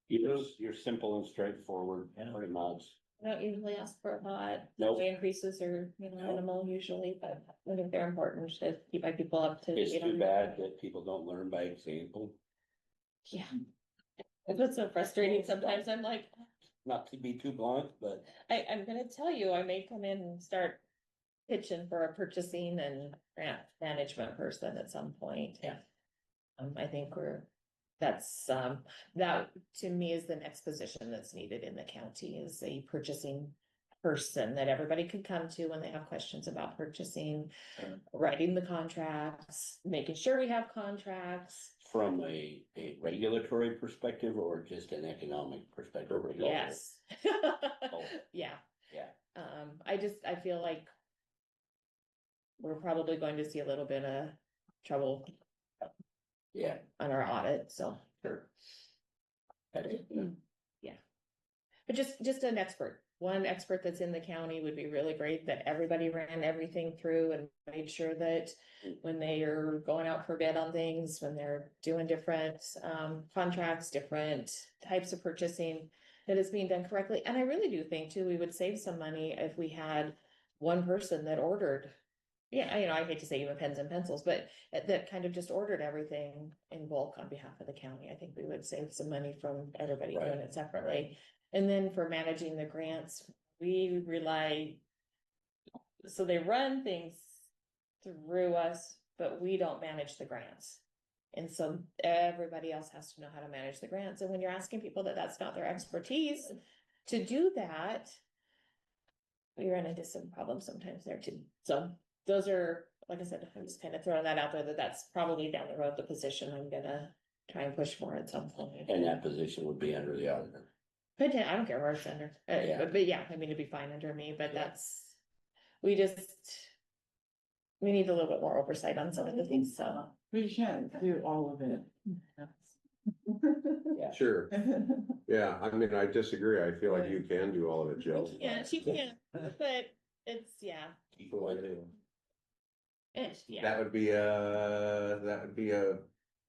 You're simple and straightforward, pretty much. I don't usually ask for a lot. Nope. The increases are, minimal usually, but I think they're important to keep my people up to. It's date on too that. bad that people don't learn by example, Yeah. That's so frustrating. Sometimes I'm like, not to be too blunt, but I'm gonna tell you, I may come in and start pitching for a purchasing and grant management person at some point. Yeah. I think that to me is the next position that's needed in the county is a purchasing person that everybody could come to when they have questions about purchasing, writing the contracts, making sure we have contracts. from a regulatory perspective or just an economic perspective? Yes. Oh. Yeah. Yeah. I feel like we're probably going to see a little bit of trouble Yeah. on our audit, so. Sure. Yeah. But just an expert, one expert that's in the county would be really great, that everybody ran everything through and made sure that when they are going out for bid on things, when they're doing different contracts, different types of purchasing, that it's being done correctly. And I really do think too, we would save some money if we had one person that ordered. Yeah, I hate to say even pens and pencils, but that kind of just ordered everything in bulk on behalf of the county. I think we would save some money from everybody doing Right. it separately. And then for managing the grants, we rely, so they run things through us, but we don't manage the grants. And so everybody else has to know how to manage the grants. And when you're asking people that that's not their expertise to do that, we run into some problems sometimes there too. So those are, like I said, I'm just kind of throwing that out there, that's probably down the road, the position I'm gonna try and push for at some point. And that position would be under the auditor. But I don't care where it's under, Yeah. but yeah, I mean, it'd be fine under me, but we need a little bit more oversight on some of the things, so. We can't do all of it. Sure, yeah, I mean, I disagree, I feel like you can do all of it, Jill. Yeah, she can, but it's, yeah, yeah. That would be an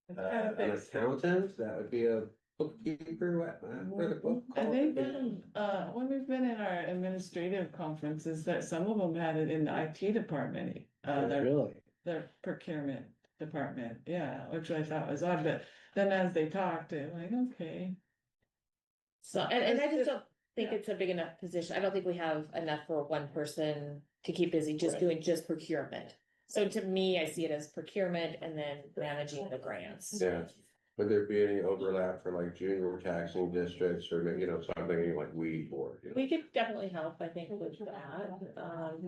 accountant, that would be a bookkeeper, what the book? And they've been, when we've been in our administrative conferences, that some of them had it in the IT department. Their procurement department, yeah, which I thought was odd, but then as they talked, they're like, okay. So, and I just don't think Yeah. it's a big enough position. I don't think we have enough for one person to keep busy just Right. doing just procurement. So to me, I see it as procurement and then managing the grants. Yeah, would there be any overlap for like junior taxing districts or, something like weed board? We could definitely help, I think, with that,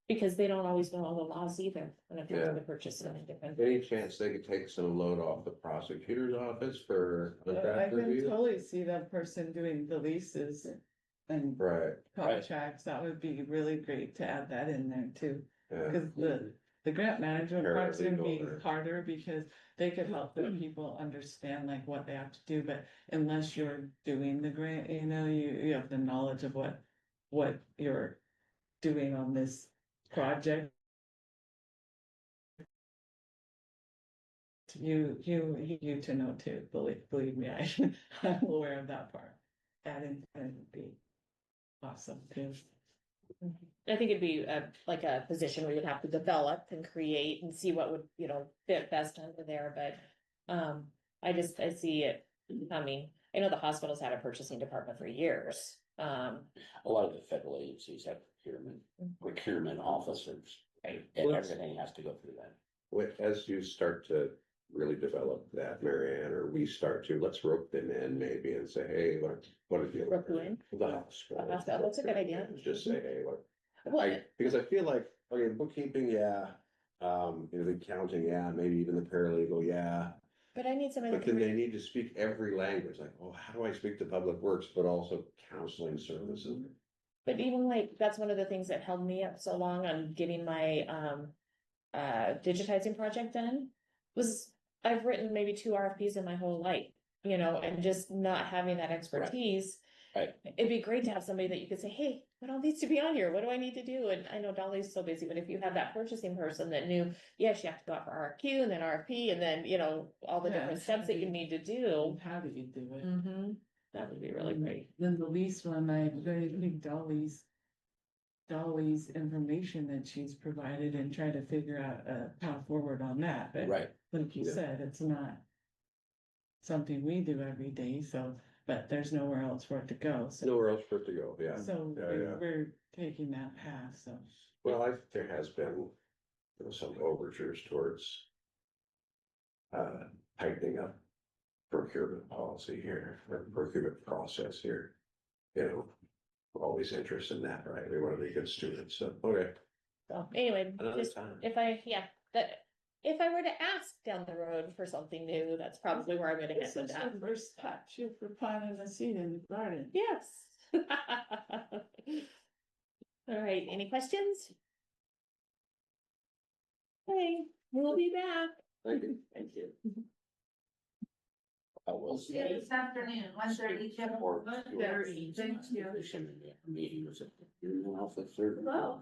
because they don't always know all the laws either, when it comes Yeah. to purchasing and different. Any chance they could take some load off the prosecutor's office for I contract can review? totally see that person doing the leases and Right, contracts, that would be really great to add that in there too. yeah, Cause the grant management part's gonna be Paralegal or- harder because they could help the people understand like what they have to do, but unless you're doing the grant, you have the knowledge of what you're doing on this project. You to know too, believe me, I'm aware of that part. That would be awesome too. I think it'd be like a position we would have to develop and create and see what would, fit best under there, but, I see it I mean, I know the hospitals had a purchasing department for years. A lot of the federal agencies have procurement officers, Right. and Well, everything has to go through that. As you start to really develop that, Marianne, or we start to, let's rope them in maybe and say, hey, what is the. Rope who in? The hospital. The hospital, that's a good idea. Just say, hey, what, Well, because I feel like, okay, bookkeeping, yeah, the accounting, yeah, maybe even the paralegal, yeah. but I need somebody But that then can, they need to speak every language, like, oh, how do I speak to public works, but also counseling services? but even like, that's one of the things that held me up so long on getting my, digitizing project done. Was I've written maybe 2 RFPs in my whole life, you know, and just not having that expertise. Right. It'd be great to have somebody that you could say, hey, what all needs to be on here? What do I need to do? And I know Dolly's so busy, but if you have that purchasing person that knew, yes, you have to go out for RFQ and then RFP and then, you know, all the Yeah, different steps that you need to do. How do you do it? Mm-hmm. That would be really great. Then the least one, I very think Dolly's information that she's provided and try to figure out a path forward on that, but Right. like you Yeah. said, it's not something we do every day, so, but there's nowhere else for it to go, so. Nowhere else for it to go, yeah. So Yeah, yeah. we're taking that path, so. Well, there has been, some overtures towards tightening up procurement policy here, or procurement process here. You know, we're always interested in that, right? We want to be good students, so, okay. So anyway, Another just time. if I were to ask down the road for something new, that's probably where I'm gonna This head with is that. the first touch, you for planting a seed in the garden. Yes. All right, any questions? Okay, we'll be back. Thank you. Thank you. I will See you this afternoon, 1:30. Or- 1:30. Thank you. Meeting was at the office or Hello.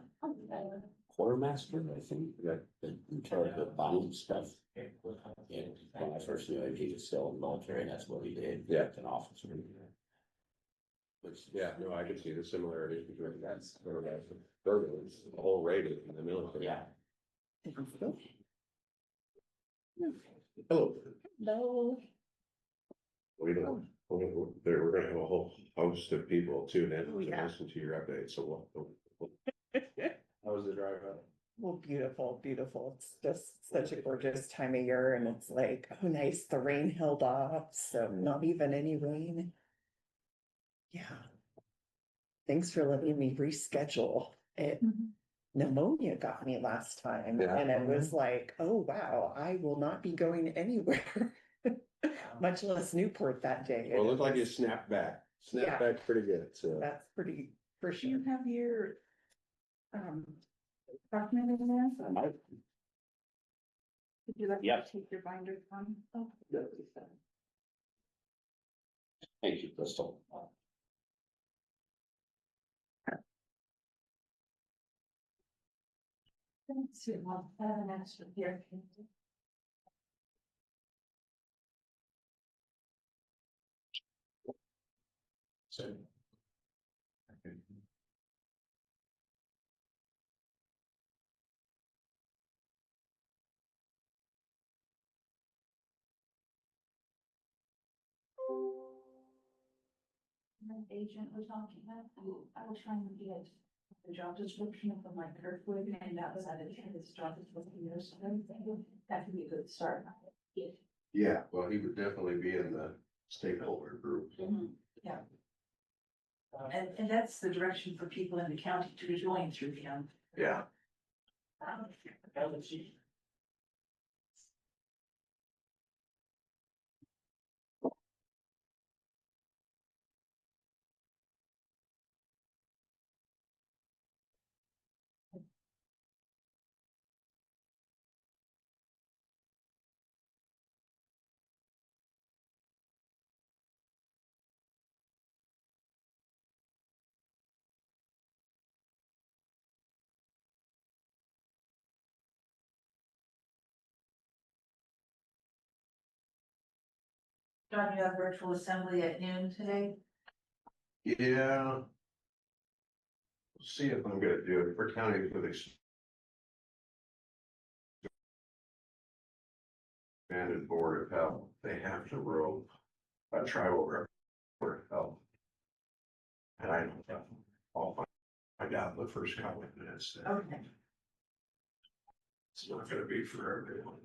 quartermaster, I think, that in charge of buying stuff. And when I first knew him, he was still in the military, and that's what he did. Yeah. An officer. Which, Yeah, no, I can see the similarities between that's, the whole rating in the military. yeah. Hello. No. We don't, we're gonna have a whole host of people tune in Oh, to yeah. listen to your updates, so we'll. How was the drive out? Well, beautiful, beautiful. It's just such a gorgeous time of year and it's like, oh, nice. The rain held off, so not even any rain. Yeah. Thanks for letting me reschedule it. Pneumonia got me last time Yeah. and it was like, oh, wow, I will not be going anywhere. Much less Newport that day. Well, it And looked like you was- snapped back, Yeah. pretty good, so. That's pretty, for Do sure. you have your, document in there? I- Would you like Yep. to take your binder from? Oh, Thank you, Crystal. let's see, well, I have an extra here. So. My agent was talking about, I was trying to get the job description from my Kirkwood, and that was at the end of his job description years ago. That could be a good start. Yeah, well, he would definitely be in the stakeholder group. Yeah. And that's the direction for people in the county to join through him. Yeah. John, you have virtual assembly at noon today? Yeah. See if I'm gonna do it for county for the expanded board of health. They have to rope a tribal report, and I don't know, I'll find out in the first couple of minutes that Okay. it's not gonna be for everyone.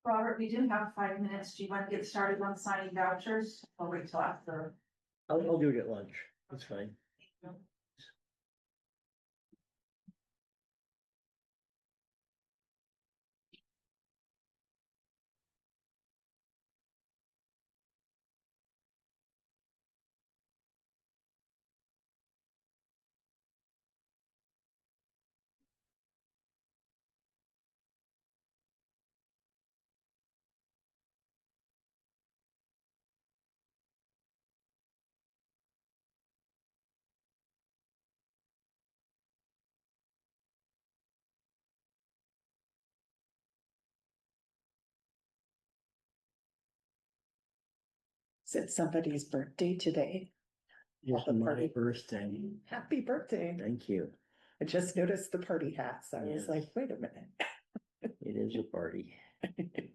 Robert, we do have 5 minutes. Do you want to get started on signing vouchers or wait till after? I'll do it at lunch. That's fine. Is it somebody's birthday today? It's the my party. birthday. Happy birthday. Thank you. I just noticed the party hats. I was Yeah. like, wait a minute. It is a party. If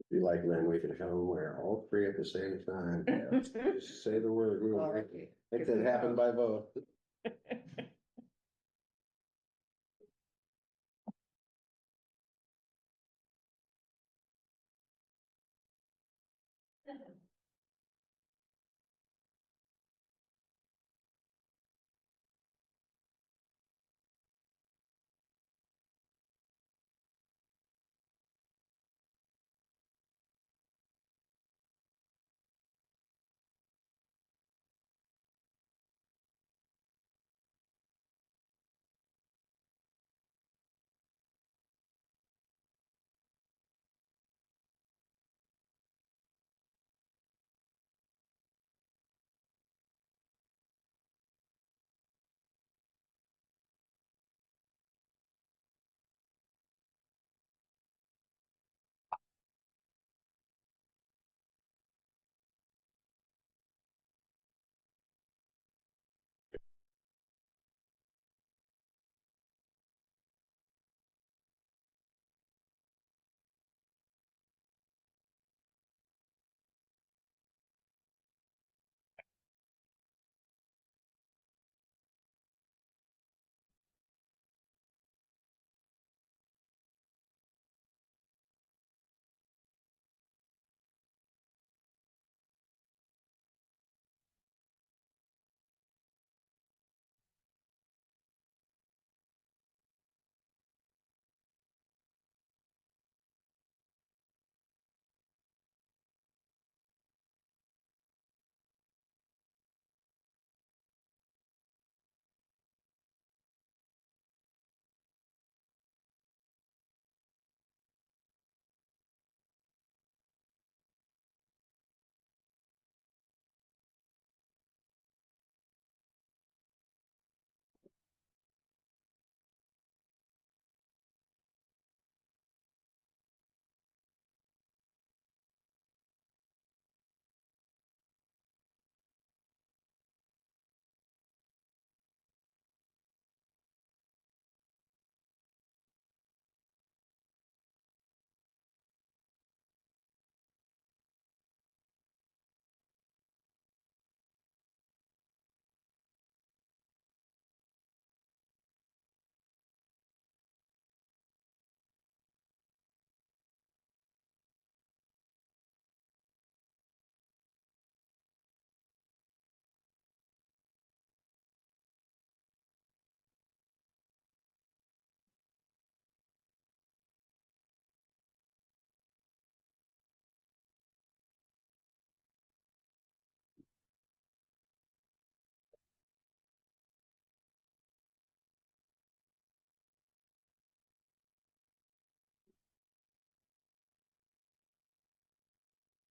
you like, then we can come and wear all three at the same time. Just say the word. We will All make right. that happen by vote.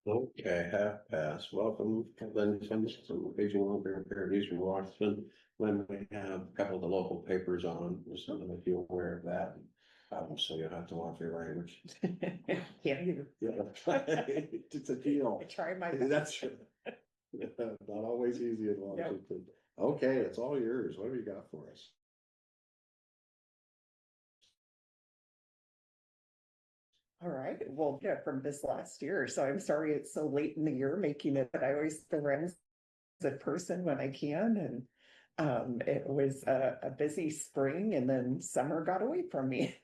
Okay, half past. Welcome, Lynn Simpson, Aging Long-Term Care of Eastern Washington. When we have a couple of the local papers on, just so that you're aware of that. So you'll have to watch your language. Yeah, you. Yeah, it's a deal. I try my best. That's true. Not always easy in Washington. Okay, it's all yours. What have you got for us? All right, well, yeah, from this last year, so I'm sorry it's so late in the year making it, but I always feel as a person when I can, and it was a busy spring, and then summer got away from me.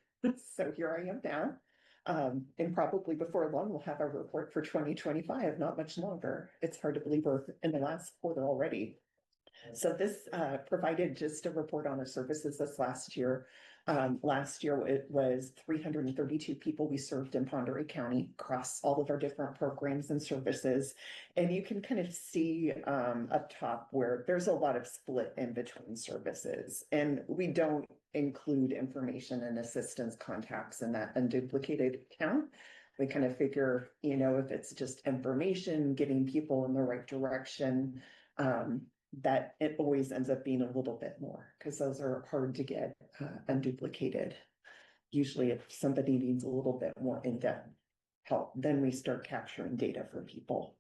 So here I am now. And probably before long, we'll have our report for 2025, not much longer. It's hard to believe we're in the last quarter already. So this provided just a report on our services this last year. Last year it was 332 people we served in Pend Oreille County across all of our different programs and services. And you can kind of see up top where there's a lot of split in between services. And we don't include information and assistance contacts in that unduplicated count. We kind of figure, if it's just information, getting people in the right direction, that it always ends up being a little bit more because those are hard to get unduplicated. Usually if somebody needs a little bit more in-depth help, then we start capturing data for people.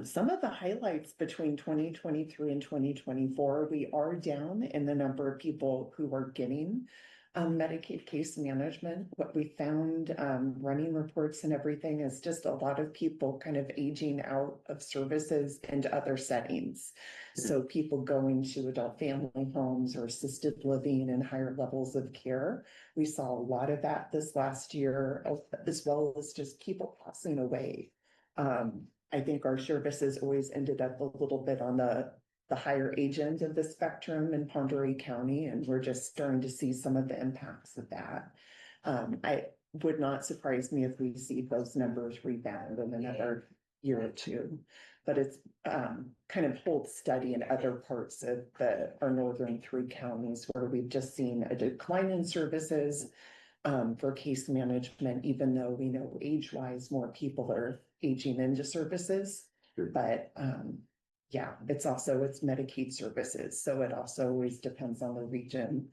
Some of the highlights between 2023 and 2024, we are down in the number of people who are getting Medicaid case management. What we found running reports and everything is just a lot of people kind of aging out of services into other settings. So people going to adult family homes or assisted living and higher levels of care. We saw a lot of that this last year, as well as just people passing away. I think our services always ended up a little bit on the higher age end of the spectrum in Pend Oreille County, and we're just starting to see some of the impacts of that. I would not surprise me if we see those numbers rebound in another year or two, but it's kind of hold steady in other parts of our northern 3 counties where we've just seen a decline in services for case management, even though we know age-wise more people are aging into services. Sure. But yeah, it's Medicaid services. So it also always depends on the region.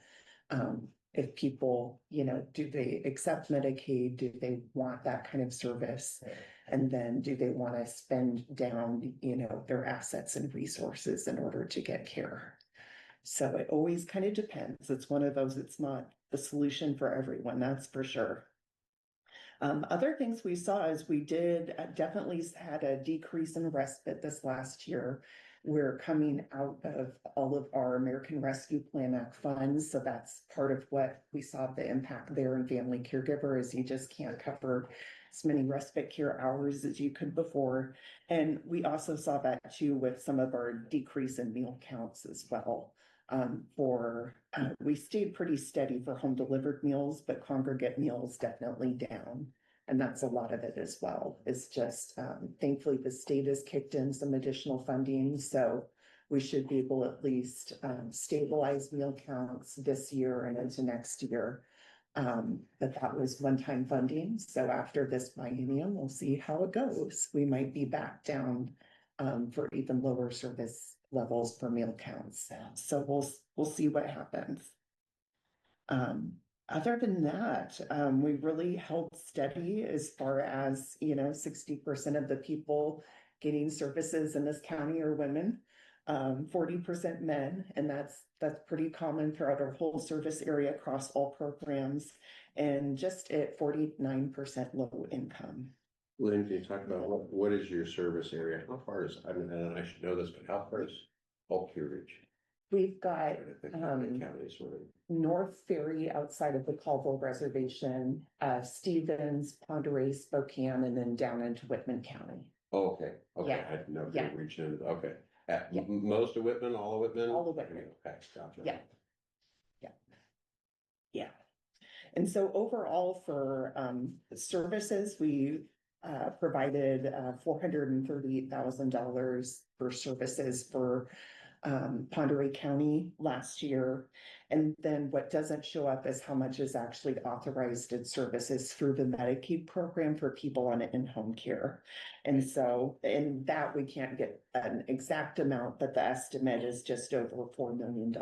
If people, do they accept Medicaid? Do they want that kind of service? And then do they want to spend down, their assets and resources in order to get care? So it always kind of depends. It's one of those, it's not the solution for everyone, that's for sure. Other things we saw is we did definitely had a decrease in respite this last year. We're coming out of all of our American Rescue Plan Act funds. So that's part of what we saw the impact there in family caregiver is you just can't cover as many respite care hours as you could before. And we also saw that too with some of our decrease in meal counts as well. We stayed pretty steady for home delivered meals, but congregate meals definitely down. And that's a lot of it as well. It's just, thankfully the state has kicked in some additional funding. So we should be able at least stabilize meal counts this year and into next year. But that was one-time funding. So after this biennium, we'll see how it goes. We might be back down for even lower service levels for meal counts. So we'll see what happens. Other than that, we really held steady as far as 60% of the people getting services in this county are women, 40% men, and that's pretty common throughout our whole service area across all programs, and just at 49% low income. Lynn, can you talk about what is your service area? How far is, and I should know this, but how far is Bulk Ridge? We've got North Ferry outside of the Colville Reservation, Stevens, Pend Oreille, Spokane, and then down into Whitman County. Oh, okay. Yeah. I didn't know if Yeah. you reached into, okay. Yeah. Most of Whitman, all of Whitman? All of Whitman. Okay, gotcha. Yeah. Yeah. And so overall for services, we provided $438,000 for services for Pend Oreille County last year. And then what doesn't show up is how much is actually authorized in services through the Medicaid program for people on in-home care. And so in that we can't get an exact amount, but the estimate is just over $4 million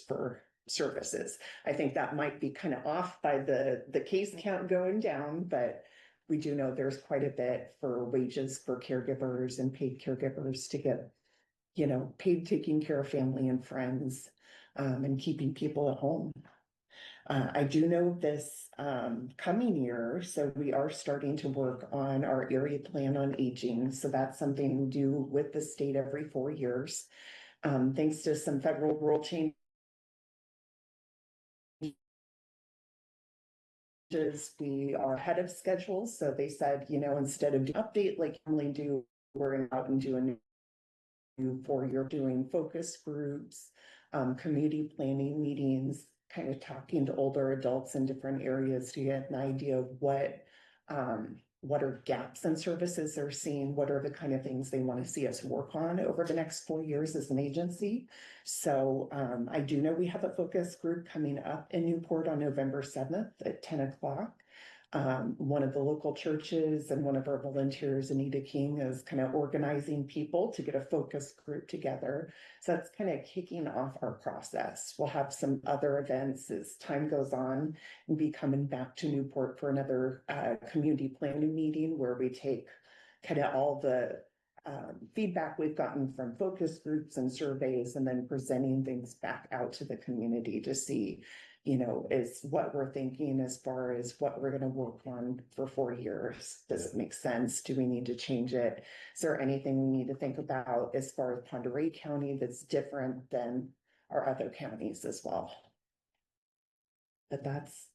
for services. I think that might be kind of off by the case count going down, but we do know there's quite a bit for wages for caregivers and paid caregivers to get, paid taking care of family and friends, and keeping people at home. I do know this coming year, so we are starting to work on our area plan on aging. So that's something we do with the state every 4 years. Thanks to some federal rule changes, we are ahead of schedule. So they said, instead of update like normally do, we're going out and do a new 4-year doing focus groups, community planning meetings, kind of talking to older adults in different areas to get an idea of what are gaps in services they're seeing, what are the kind of things they want to see us work on over the next 4 years as an agency. So I do know we have a focus group coming up in Newport on November 7th at 10 o'clock. One of the local churches and one of our volunteers, Anita King, is kind of organizing people to get a focus group together. So that's kind of kicking off our process. We'll have some other events as time goes on and be coming back to Newport for another community planning meeting where we take kind of all the feedback we've gotten from focus groups and surveys and then presenting things back out to the community to see, is what we're thinking as far as what we're going to work on for 4 years. Does it make sense? Do we need to change it? Is there anything we need to think about as far as Pend Oreille County that's different than our other counties as well? But that's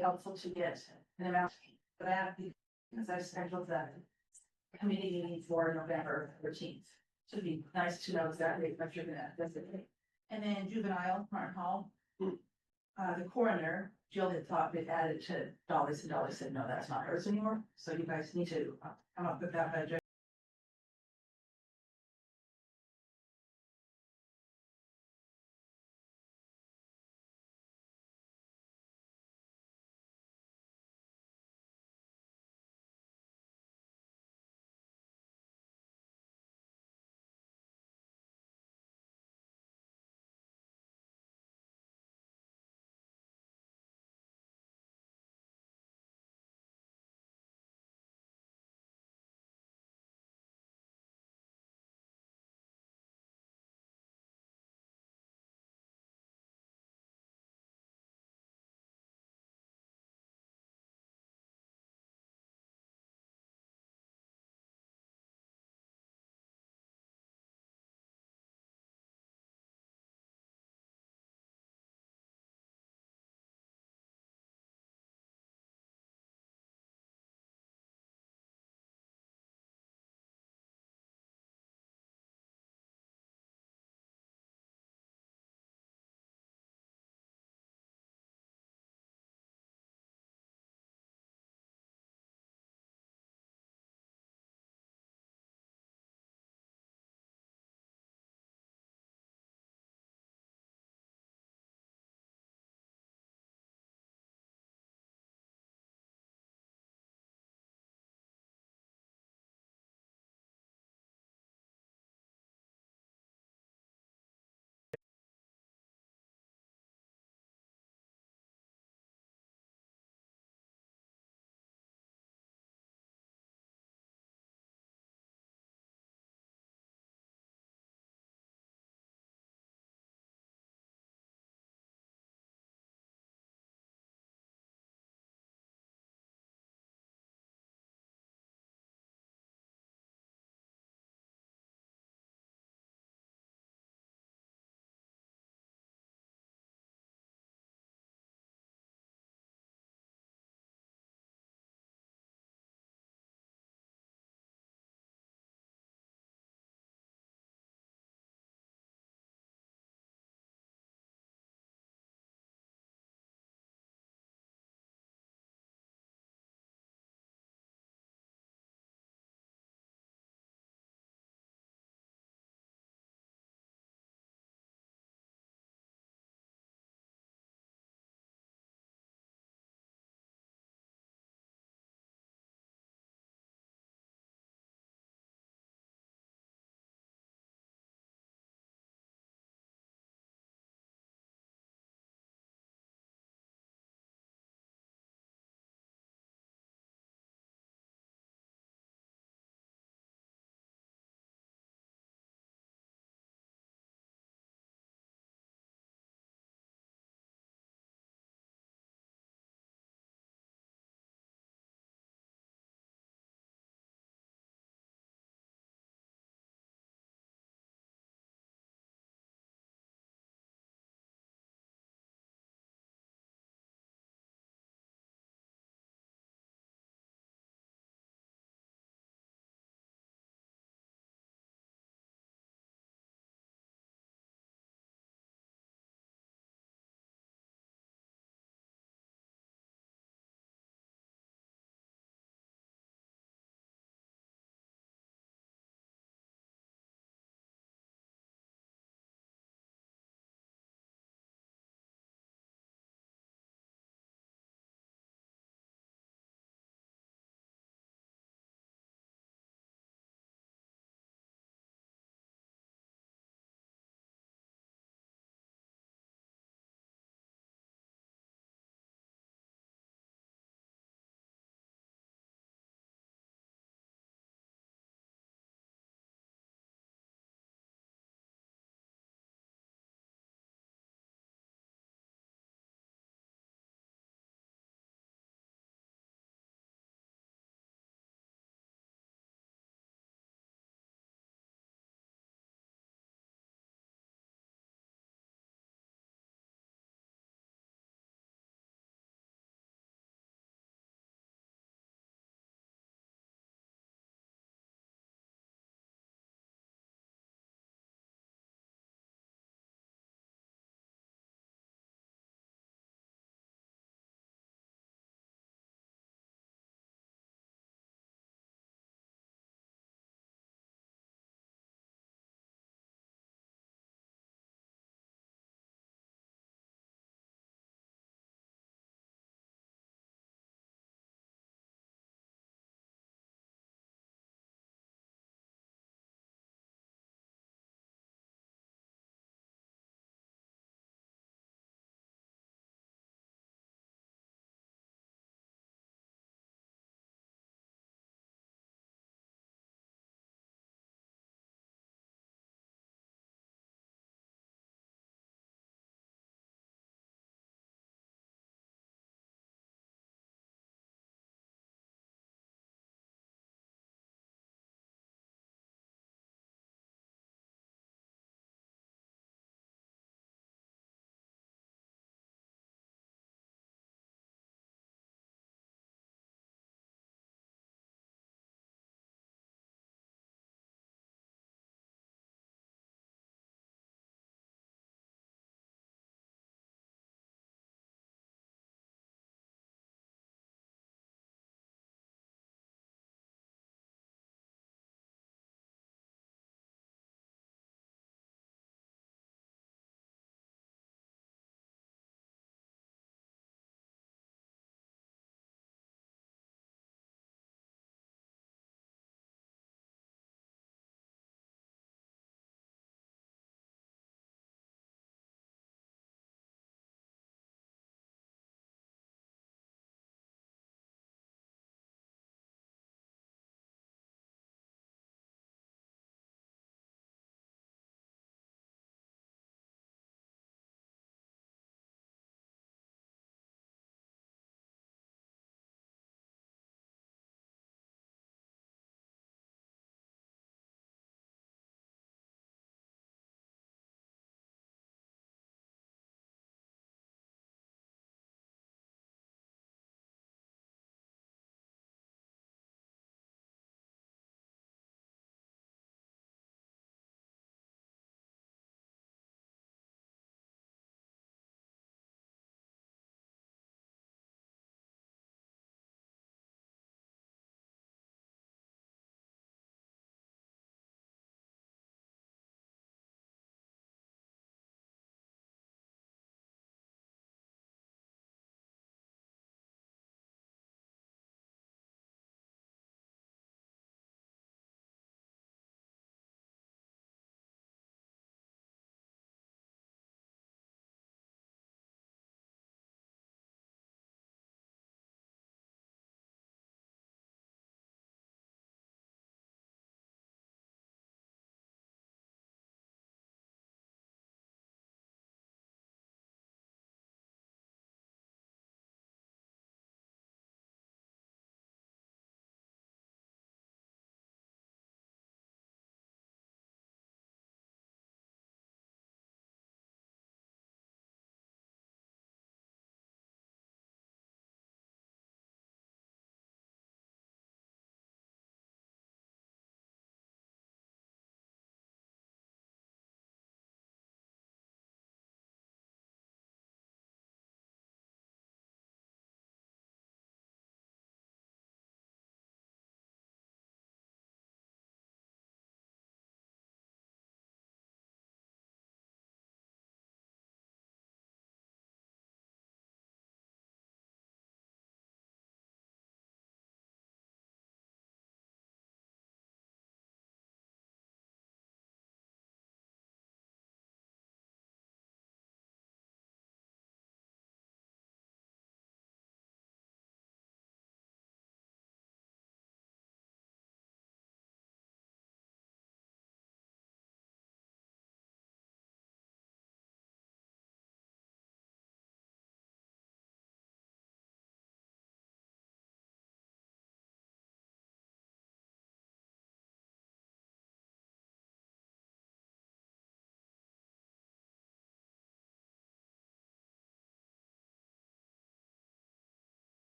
helpful to get an amount for that because I scheduled that committee meeting for November 13th. Should be nice to know exactly what you're gonna designate. And then juvenile, Martin Hall. The coroner, Jill had thought we'd added to Dolly's and Dolly said, no, that's not hers anymore. So you guys need to come up with that budget.